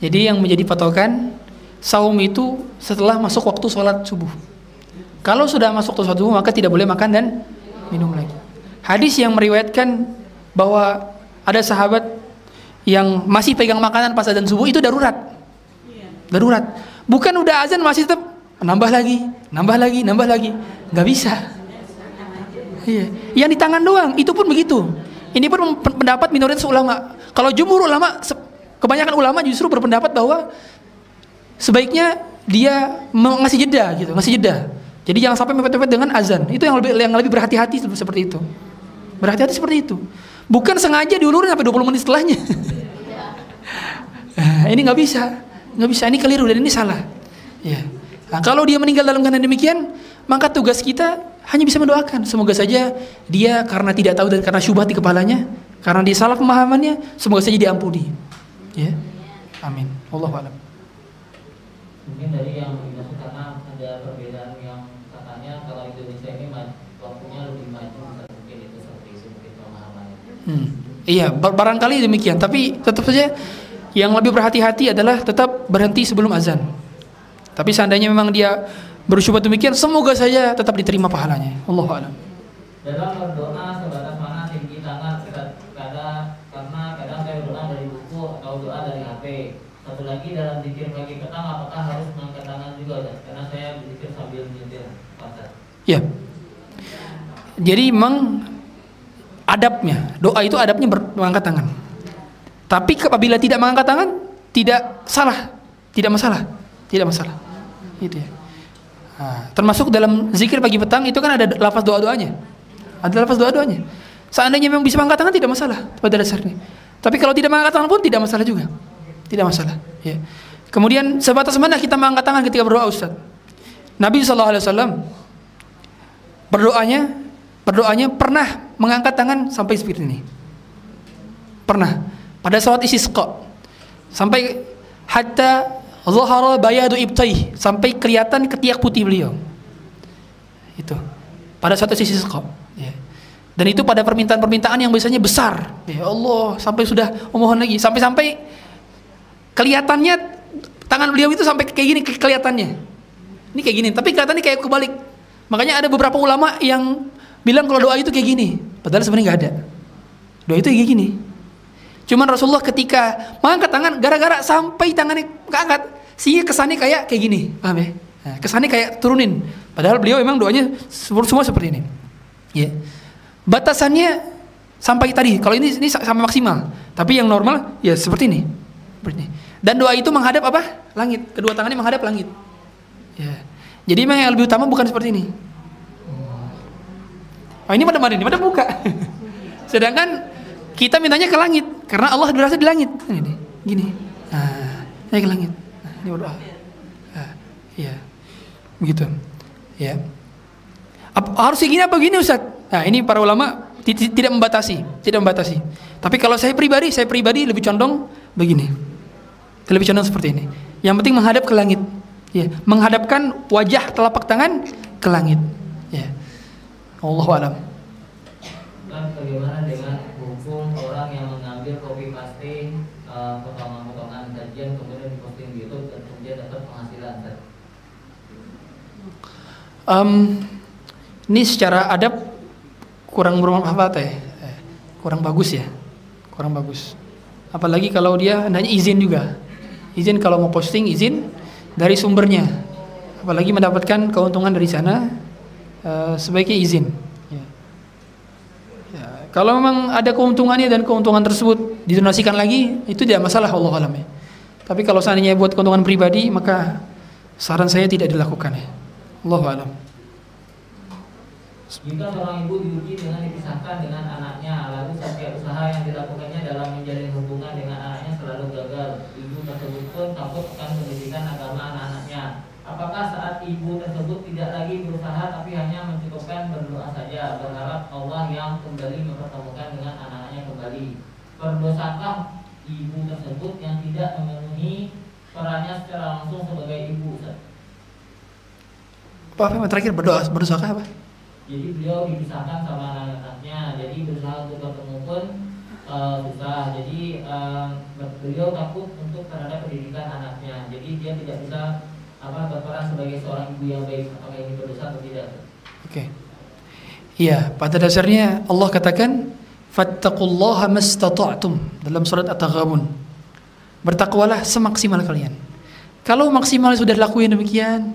Jadi yang menjadi patokan saum itu setelah masuk waktu sholat subuh. Kalau sudah masuk waktu sholat subuh, maka tidak boleh makan dan minum lagi. Hadis yang meriwayatkan bahwa ada sahabat yang masih pegang makanan pas azan subuh itu darurat. Darurat. Bukan udah azan masih tetap nambah lagi, nggak bisa. Iya. Yang di tangan doang, itu pun begitu. Ini pun pendapat minoritas ulama. Kalau jumhur ulama, kebanyakan ulama justru berpendapat bahwa sebaiknya dia ngasih jeda gitu, ngasih jeda. Jadi jangan sampai mepet-mepet dengan azan. Itu yang lebih berhati-hati seperti itu. Berhati-hati seperti itu. Bukan sengaja diulurin sampai 20 menit setelahnya. Ini nggak bisa. Ini keliru dan ini salah. Ya. Nah, kalau dia meninggal dalam keadaan demikian, maka tugas kita hanya bisa mendoakan. Semoga saja dia karena tidak tahu dan karena syubhat di kepalanya, karena dia salah pemahamannya, semoga saja diampuni. Ya. Amin. Wallahu a'lam. Mungkin dari yang dimaksud karena ada perbedaan yang katanya kalau Indonesia ini waktunya lebih maju, mungkin itu seperti itu mungkin pemahamannya. Iya, barangkali demikian. Tapi tetap saja yang lebih berhati-hati adalah tetap berhenti sebelum azan. Tapi seandainya memang dia bersyukur demikian, semoga saja tetap diterima pahalanya. Allahu a'lam. Dalam berdoa sebatas mana tinggi tangan? Karena kadang saya berdoa dari buku atau doa dari HP. Satu lagi dalam zikir pagi petang, apakah harus mengangkat tangan juga? Karena saya berzikir sambil menyetir. Ya. Jadi memang adabnya, doa itu adabnya mengangkat tangan. Tapi apabila tidak mengangkat tangan, tidak salah, tidak masalah, tidak masalah. Gitu ya. Nah, termasuk dalam zikir pagi petang itu kan ada lafaz doa-doanya. Ada lafaz doa-doanya. Seandainya memang bisa mengangkat tangan tidak masalah pada dasarnya. Tapi kalau tidak mengangkat tangan pun tidak masalah juga. Tidak masalah, ya. Kemudian sebatas mana kita mengangkat tangan ketika berdoa, Ustaz? Nabi SAW berdoanya pernah mengangkat tangan sampai seperti ini. Pernah pada salat istisqa sampai hatta zahara bayadu ibtaih, sampai kelihatan ketiak putih beliau. Itu pada saat istisqa, ya. Dan itu pada permintaan-permintaan yang biasanya besar. Ya Allah, sampai sudah memohon lagi, sampai kelihatannya tangan beliau itu sampai kayak gini kelihatannya. Ini kayak gini, tapi kelihatannya kayak kebalik. Makanya ada beberapa ulama yang bilang kalau doa itu kayak gini, padahal sebenarnya nggak ada. Doa itu kayak gini. Cuman Rasulullah ketika mengangkat tangan, gara-gara sampai tangannya keangkat, sehingga kesannya kayak gini, paham ya? Nah, kesannya kayak turunin. Padahal beliau memang doanya semua seperti ini. Ya. Batasannya sampai tadi. Kalau ini sampai maksimal. Tapi yang normal ya seperti ini. Seperti ini. Dan doa itu menghadap apa? Langit. Kedua tangannya menghadap langit. Ya. Jadi memang yang lebih utama bukan seperti ini. Oh, ini pada muka. Sedangkan kita mintanya ke langit karena Allah berasa di langit. Ini gini. Nah, naik ke langit. Nah, ini berdoa. Nah, ya. Begitu. Ya. Harus gini apa gini, Ustaz? Nah, ini para ulama tidak membatasi. Tapi kalau saya pribadi lebih condong begini. Lebih condong seperti ini. Yang penting menghadap ke langit. Ya, menghadapkan wajah telapak tangan ke langit. Ya. Allahu a'lam. Bagaimana dengan hukum orang yang mengambil copy paste potongan-potongan kajian kemudian diposting di YouTube dan kemudian dapat penghasilan? Ini secara adab kurang bermanfaat ya, kurang bagus ya, kurang bagus. Apalagi kalau dia hendaknya izin juga, izin kalau mau posting izin dari sumbernya, apalagi mendapatkan keuntungan dari sana, sebaiknya izin. Kalau memang ada keuntungannya dan keuntungan tersebut didonasikan lagi, itu tidak masalah, Allah alam ya. Tapi kalau seandainya buat keuntungan pribadi, maka saran saya tidak dilakukan ya. Allah alam. Jika seorang ibu diuji dengan dipisahkan dengan anaknya, lalu setiap usaha yang dilakukannya dalam menjalin hubungan dengan anaknya selalu gagal, ibu tersebut pun takut akan pendidikan agama anak-anaknya. Apakah saat ibu tersebut tidak lagi berusaha tapi hanya mencukupkan berdoa saja, berharap Allah yang kembali mempertemukan dengan anak-anaknya kembali? Berdosakah ibu tersebut yang tidak memenuhi perannya secara langsung sebagai ibu? Apa yang terakhir berdosakah apa? Jadi beliau dipisahkan sama anak-anaknya, jadi berusaha untuk bertemu pun susah. Jadi beliau takut untuk terhadap pendidikan anaknya. Jadi dia tidak bisa berperan sebagai seorang ibu yang baik. Apakah ini berdosa atau tidak? Oke. Iya, pada dasarnya Allah katakan fattaqullaha mastata'tum dalam surat At-Taghabun. Bertakwalah semaksimal kalian. Kalau maksimal sudah lakuin demikian,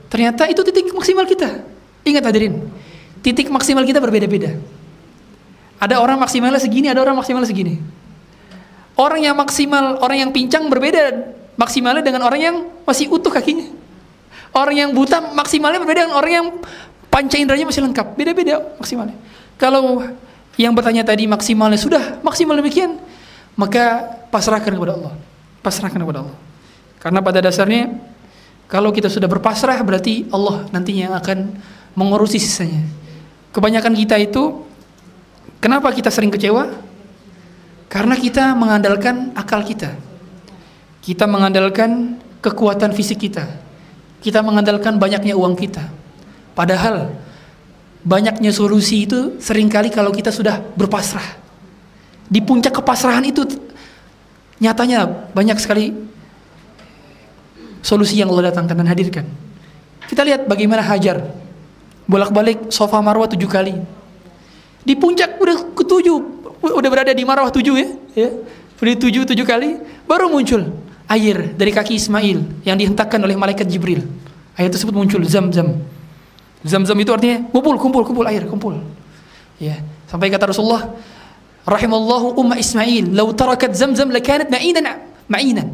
ternyata itu titik maksimal kita. Ingat hadirin, titik maksimal kita berbeda-beda. Ada orang maksimalnya segini, ada orang maksimalnya segini. Orang yang maksimal, orang yang pincang berbeda maksimalnya dengan orang yang masih utuh kakinya. Orang yang buta maksimalnya berbeda dengan orang yang panca inderanya masih lengkap. Beda-beda maksimalnya. Kalau yang bertanya tadi maksimalnya sudah maksimal demikian, maka pasrahkan kepada Allah. Pasrahkan kepada Allah. Karena pada dasarnya kalau kita sudah berpasrah berarti Allah nantinya yang akan mengurusi sisanya. Kebanyakan kita itu kenapa kita sering kecewa? Karena kita mengandalkan akal kita. Kita mengandalkan kekuatan fisik kita. Kita mengandalkan banyaknya uang kita. Padahal banyaknya solusi itu seringkali kalau kita sudah berpasrah. Di puncak kepasrahan itu nyatanya banyak sekali solusi yang Allah datangkan dan hadirkan. Kita lihat bagaimana Hajar bolak-balik Safa Marwah 7 kali. Di puncak udah ke-7, udah berada di Marwah 7 ya. Udah 7 kali baru muncul air dari kaki Ismail yang dihentakkan oleh malaikat Jibril. Air tersebut muncul Zam-Zam. Zam-zam itu artinya kumpul air, kumpul. Ya, sampai kata Rasulullah, rahimallahu umma Ismail, law tarakat Zamzam lakanat ma'inan.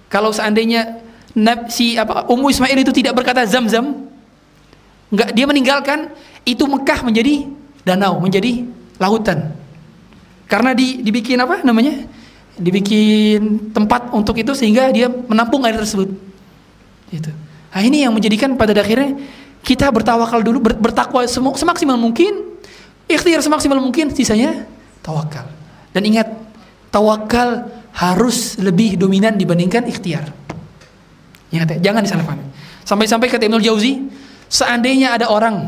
Kalau seandainya Ummu Ismail itu tidak berkata Zam-zam, enggak, dia meninggalkan, itu Mekah menjadi danau, menjadi lautan. Karena dibikin apa namanya? Dibikin tempat untuk itu sehingga dia menampung air tersebut. Gitu. Nah, ini yang menjadikan pada akhirnya kita bertawakal dulu, bertakwa semaksimal mungkin, ikhtiar semaksimal mungkin, sisanya tawakal. Dan ingat, tawakal harus lebih dominan dibandingkan ikhtiar. Ingat ya, jangan disalahpahami. Sampai-sampai kata Ibnul Jauzi, seandainya ada orang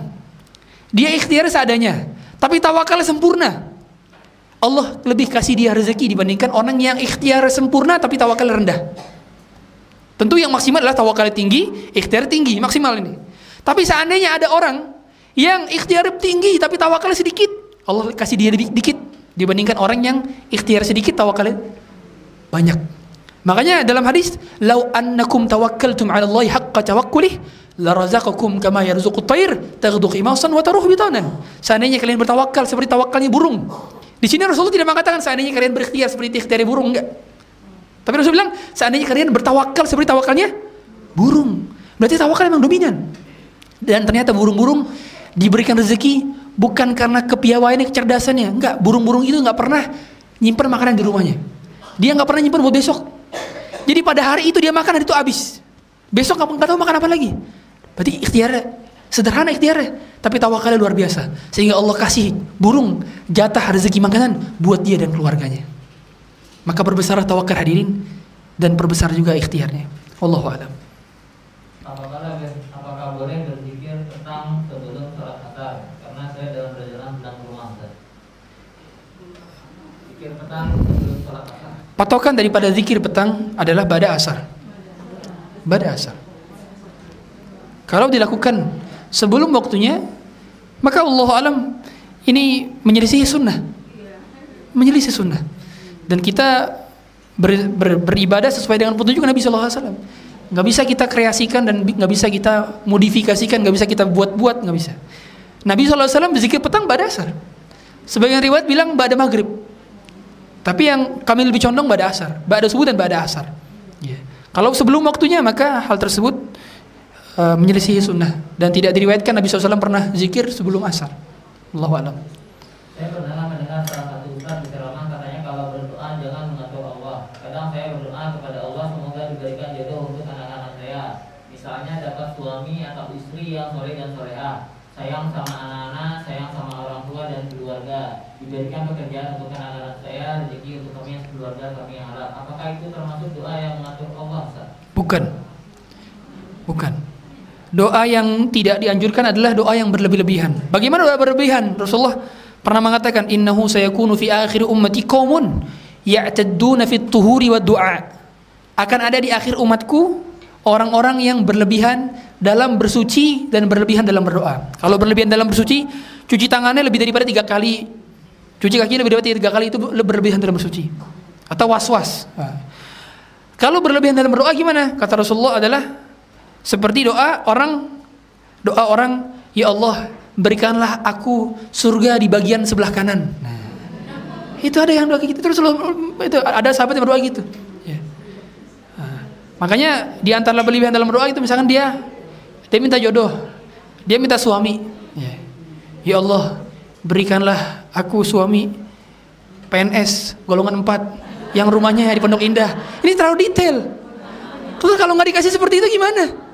dia ikhtiar seadanya, tapi tawakalnya sempurna, Allah lebih kasih dia rezeki dibandingkan orang yang ikhtiar sempurna tapi tawakal rendah. Tentu yang maksimal adalah tawakal tinggi, ikhtiar tinggi, maksimal ini. Tapi seandainya ada orang yang ikhtiar tinggi tapi tawakalnya sedikit, Allah kasih dia dikit dibandingkan orang yang ikhtiar sedikit tawakalnya banyak. Makanya dalam hadis, "Lau annakum tawakkaltum 'ala Allahi haqqa tawakkulih, la razaqakum kama yarzuqut tayr, taghdu khimasan wa taruhu bitanan." Seandainya kalian bertawakal seperti tawakalnya burung. Di sini Rasulullah tidak mengatakan seandainya kalian berikhtiar seperti ikhtiar burung, enggak. Tapi Rasul bilang seandainya kalian bertawakal seperti tawakalnya burung. Berarti tawakal memang dominan. Dan ternyata burung-burung diberikan rezeki bukan karena kepiawaiannya, kecerdasannya. Enggak, burung-burung itu enggak pernah nyimpan makanan di rumahnya. Dia enggak pernah nyimpan buat besok. Jadi pada hari itu dia makan, hari itu habis. Besok enggak tahu makan apa lagi. Berarti ikhtiarnya sederhana, ikhtiarnya, tapi tawakalnya luar biasa. Sehingga Allah kasih burung jatah rezeki makanan buat dia dan keluarganya. Maka berbesarlah tawakal hadirin, dan berbesar juga ikhtiarnya. Wallahu a'lam. Apakah boleh berzikir petang sebelum sholat asar? Karena saya dalam perjalanan pulang ke rumah. Zikir petang sebelum sholat asar. Patokan daripada zikir petang adalah ba'da asar. Ba'da asar. Kalau dilakukan sebelum waktunya, maka Allahu a'lam ini menyelisih sunnah. Menyelisih sunnah. Dan kita beribadah sesuai dengan petunjuk Nabi sallallahu alaihi wasallam. Enggak bisa kita kreasikan dan enggak bisa kita modifikasikan, enggak bisa kita buat-buat, enggak bisa. Nabi sallallahu alaihi wasallam berzikir petang ba'da asar. Sebagian riwayat bilang ba'da maghrib. Tapi yang kami lebih condong ba'da asar, ba'da subuh dan ba'da asar. Yeah. Kalau sebelum waktunya maka hal tersebut menyelisihi sunnah, dan tidak diriwayatkan Nabi SAW pernah zikir sebelum asar. Allahu a'lam. Saya pernah mendengar salah satu ustaz berceramah, katanya kalau berdoa jangan mengatur Allah. Kadang saya berdoa kepada Allah semoga diberikan jodoh untuk anak-anak saya. Misalnya dapat suami atau istri yang soleh dan solehah, sayang sama anak-anak, sayang sama orang tua dan keluarga, diberikan pekerjaan untuk anak-anak saya, rezeki untuk kami yang keluarga kami yang halal. Apakah itu termasuk doa yang mengatur Allah, Ustaz? Bukan. Doa yang tidak dianjurkan adalah doa yang berlebih-lebihan. Bagaimana doa berlebihan? Rasulullah pernah mengatakan, "Innahu sayakunu fi akhir ummati qaumun ya'tadduna fit tuhuri wad du'a." Akan ada di akhir umatku orang-orang yang berlebihan dalam bersuci dan berlebihan dalam berdoa. Kalau berlebihan dalam bersuci, cuci tangannya lebih daripada 3 kali, cuci kakinya lebih daripada 3 kali, itu berlebihan dalam bersuci. Atau was-was. Kalau berlebihan dalam berdoa gimana? Kata Rasulullah adalah seperti doa orang, ya Allah, berikanlah aku surga di bagian sebelah kanan. Nah, itu ada yang doa gitu terus, itu ada sahabat yang berdoa gitu. Ya. Makanya di antara berlebihan dalam berdoa itu, misalkan dia minta jodoh, dia minta suami. Ya Allah, berikanlah aku suami PNS golongan 4 yang rumahnya di Pondok Indah. Ini terlalu detail. Terus kalau nggak dikasih seperti itu gimana?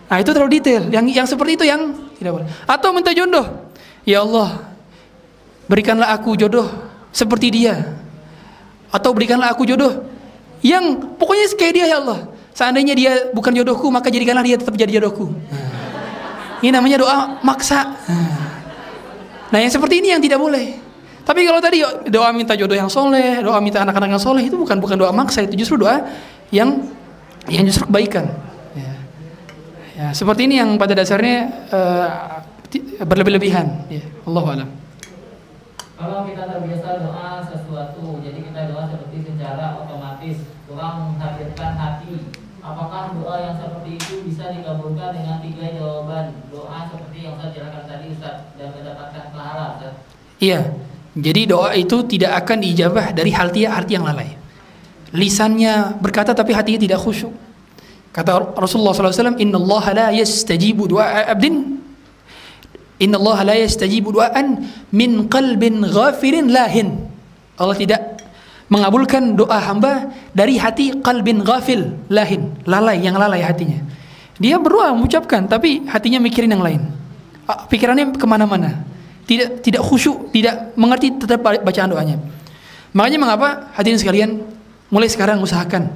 Nah, itu terlalu detail. Yang seperti itu yang tidak boleh. Atau minta jodoh. Ya Allah, berikanlah aku jodoh seperti dia. Atau berikanlah aku jodoh yang pokoknya kayak dia, ya Allah. Seandainya dia bukan jodohku, maka jadikanlah dia tetap jadi jodohku. Ini namanya doa maksa. Nah, yang seperti ini yang tidak boleh. Tapi kalau tadi doa minta jodoh yang soleh, doa minta anak-anak yang soleh, itu bukan doa maksa, itu justru doa yang justru kebaikan. Ya, seperti ini yang pada dasarnya berlebih-lebihan. Ya, Allahu a'lam. Kalau kita terbiasa doa sesuatu, jadi kita doa seperti secara otomatis, kurang menghadirkan hati, apakah doa yang seperti itu bisa digabungkan dengan 3 jawaban doa seperti yang Ustaz jelaskan tadi Ustaz dan mendapatkan pahala Ustaz? Iya. Jadi doa itu tidak akan diijabah dari hati yang lalai. Lisannya berkata tapi hatinya tidak khusyuk. Kata Rasulullah SAW, Inna Allah la yastajibu du'a abdin Inna Allah la yastajibu du'an min qalbin ghafirin lahin. Allah tidak mengabulkan doa hamba dari hati qalbin ghafil lahin, yang lalai hatinya. Dia berdoa mengucapkan tapi hatinya mikirin yang lain, pikirannya kemana-mana, tidak khusyuk, tidak mengerti tetap bacaan doanya. Makanya mengapa hadirin sekalian, mulai sekarang usahakan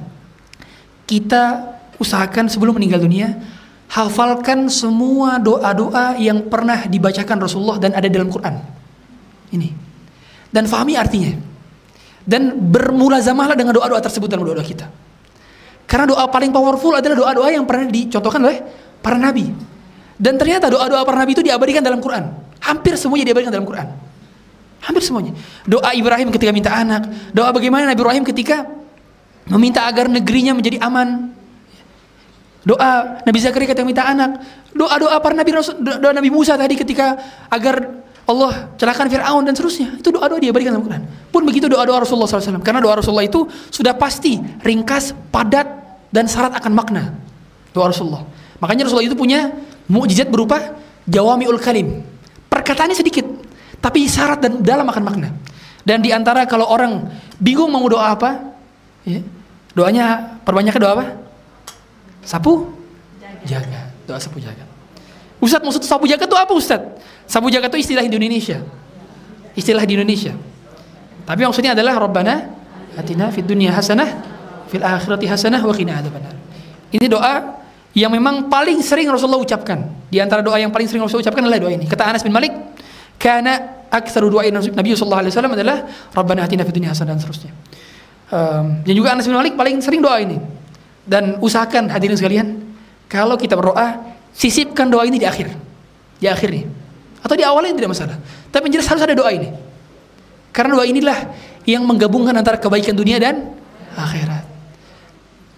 sebelum meninggal dunia, hafalkan semua doa-doa yang pernah dibacakan Rasulullah dan ada dalam Quran ini, dan fahami artinya, dan bermulazamahlah dengan doa-doa tersebut dalam doa-doa kita. Karena doa paling powerful adalah doa-doa yang pernah dicontohkan oleh para nabi. Dan ternyata doa-doa para nabi itu diabadikan dalam Quran. Hampir semuanya diabadikan dalam Quran. Hampir semuanya. Doa Ibrahim ketika minta anak, doa bagaimana Nabi Ibrahim ketika meminta agar negerinya menjadi aman, doa Nabi Zakaria ketika minta anak, doa-doa para nabi, doa Nabi Musa tadi ketika agar Allah celakakan Fir'aun dan seterusnya. Itu doa-doa diabadikan dalam Quran. Pun begitu doa-doa Rasulullah SAW. Karena doa Rasulullah itu sudah pasti ringkas, padat, dan syarat akan makna. Doa Rasulullah. Makanya Rasulullah itu punya mukjizat berupa jawami'ul kalim. Perkataannya sedikit, tapi syarat dan dalam akan makna. Dan diantara kalau orang bingung mau doa apa, ya, doanya perbanyaknya doa apa? Sapu jaga. Doa sapu jaga. Ustaz, maksud sapu jaga itu apa Ustaz? Sapu jaga itu istilah di Indonesia. Istilah di Indonesia. Tapi maksudnya adalah Rabbana atina fid dunya hasanah fil akhirati hasanah wa qina adzabannar. Ini doa yang memang paling sering Rasulullah ucapkan. Di antara doa yang paling sering Rasulullah ucapkan adalah doa ini. Kata Anas bin Malik, kana aktsaru du'ain Nabi sallallahu alaihi wasallam adalah Rabbana atina fid dunya hasanah dan seterusnya. Dan juga Anas bin Malik paling sering doa ini. Dan usahakan hadirin sekalian, kalau kita berdoa, sisipkan doa ini di akhir. Di akhir nih. Atau di awalnya tidak masalah. Tapi yang jelas harus ada doa ini. Karena doa inilah yang menggabungkan antara kebaikan dunia dan akhirat.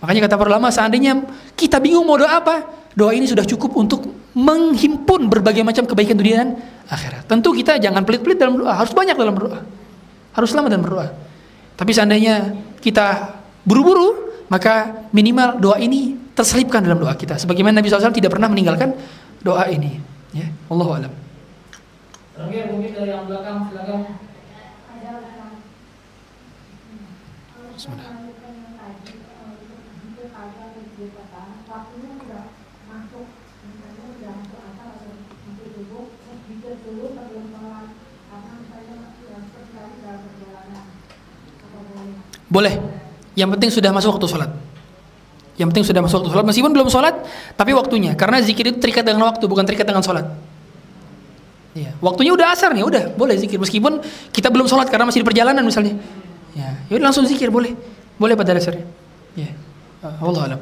Makanya kata para ulama, seandainya kita bingung mau doa apa, doa ini sudah cukup untuk menghimpun berbagai macam kebaikan dunia dan akhirat. Tentu kita jangan pelit-pelit dalam doa, harus banyak dalam berdoa. Harus lama dalam berdoa. Tapi seandainya kita buru-buru, maka minimal doa ini terselipkan dalam doa kita. Sebagaimana Nabi SAW tidak pernah meninggalkan doa ini. Ya, Allahu a'lam. Terakhir mungkin dari yang belakang, silakan. Bismillah. Boleh. Yang penting sudah masuk waktu sholat. Yang penting sudah masuk waktu sholat. Meskipun belum sholat, tapi waktunya. Karena zikir itu terikat dengan waktu, bukan terikat dengan sholat. Ya. Waktunya udah asar nih, udah boleh zikir. Meskipun kita belum sholat karena masih di perjalanan misalnya. Ya, yaudah langsung zikir, boleh. Boleh pada dasarnya. Ya. Wallahu a'lam.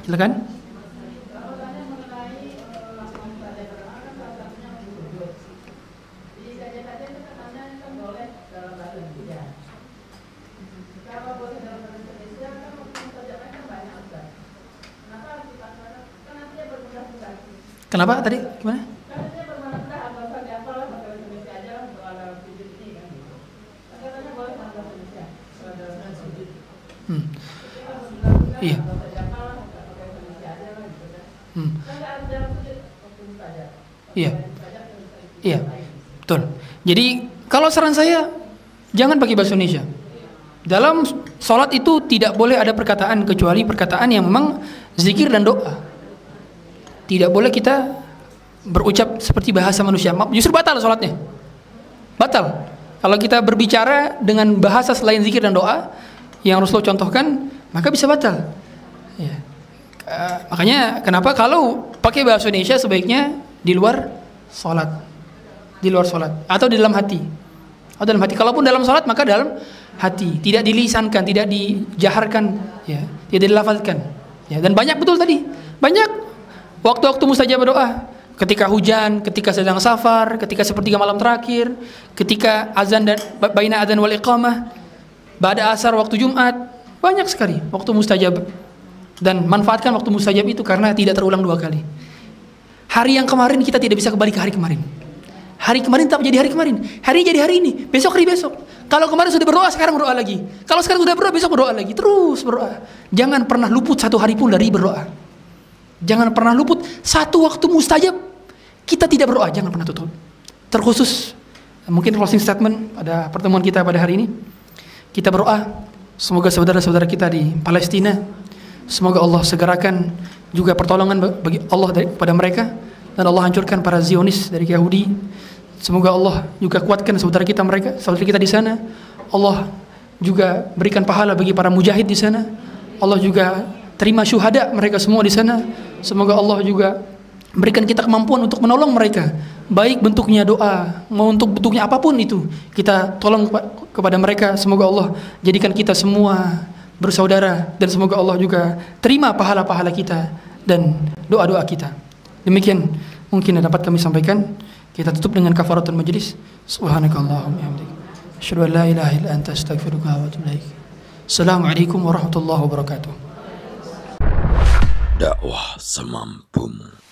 Silakan. Kenapa tadi? Gimana? Iya. Iya. Iya. Betul. Jadi kalau saran saya jangan pakai bahasa Indonesia. Dalam sholat itu tidak boleh ada perkataan kecuali perkataan yang memang zikir dan doa. Tidak boleh kita berucap seperti bahasa manusia. Justru batal sholatnya. Batal. Kalau kita berbicara dengan bahasa selain zikir dan doa yang Rasulullah contohkan, maka bisa batal. Ya. Makanya kenapa kalau pakai bahasa Indonesia sebaiknya di luar sholat. Di luar sholat. Atau di dalam hati. Atau dalam hati. Kalaupun dalam sholat maka dalam hati. Tidak dilisankan, tidak dijaharkan. Ya. Tidak dilafalkan. Ya. Dan banyak betul tadi. Banyak waktu-waktu mustajab doa, ketika hujan, ketika sedang safar, ketika sepertiga malam terakhir, ketika azan dan baina azan wal iqamah, ba'da asar waktu Jumat, Banyak sekali waktu mustajab. Dan manfaatkan waktu mustajab itu karena tidak terulang 2 kali. Hari yang kemarin kita tidak bisa kembali ke hari kemarin. Hari kemarin tetap jadi hari kemarin. Hari ini jadi hari ini, besok hari besok. Kalau kemarin sudah berdoa, sekarang berdoa lagi. Kalau sekarang sudah berdoa, besok berdoa lagi. Terus berdoa. Jangan pernah luput 1 hari pun dari berdoa. Jangan pernah luput 1 waktu mustajab kita tidak berdoa. Jangan pernah tutup. Terkhusus mungkin closing statement pada pertemuan kita pada hari ini. Kita berdoa semoga saudara-saudara kita di Palestina, semoga Allah segerakan juga pertolongan bagi Allah kepada mereka, dan Allah hancurkan para Zionis dari Yahudi. Semoga Allah juga kuatkan saudara kita di sana. Allah juga berikan pahala bagi para mujahid di sana. Allah juga terima syuhada mereka semua di sana. Semoga Allah juga berikan kita kemampuan untuk menolong mereka, baik bentuknya doa, mau untuk bentuknya apapun itu, kita tolong kepada mereka. Semoga Allah jadikan kita semua bersaudara, dan semoga Allah juga terima pahala-pahala kita dan doa-doa kita. Demikian mungkin yang dapat kami sampaikan. Kita tutup dengan kafaratul majlis. Subhanakallahumma wa bihamdik, asyhadu an la ilaha illa anta, astaghfiruka wa atubu ilaik. Assalamualaikum warahmatullahi wabarakatuh. Dakwah semampumu.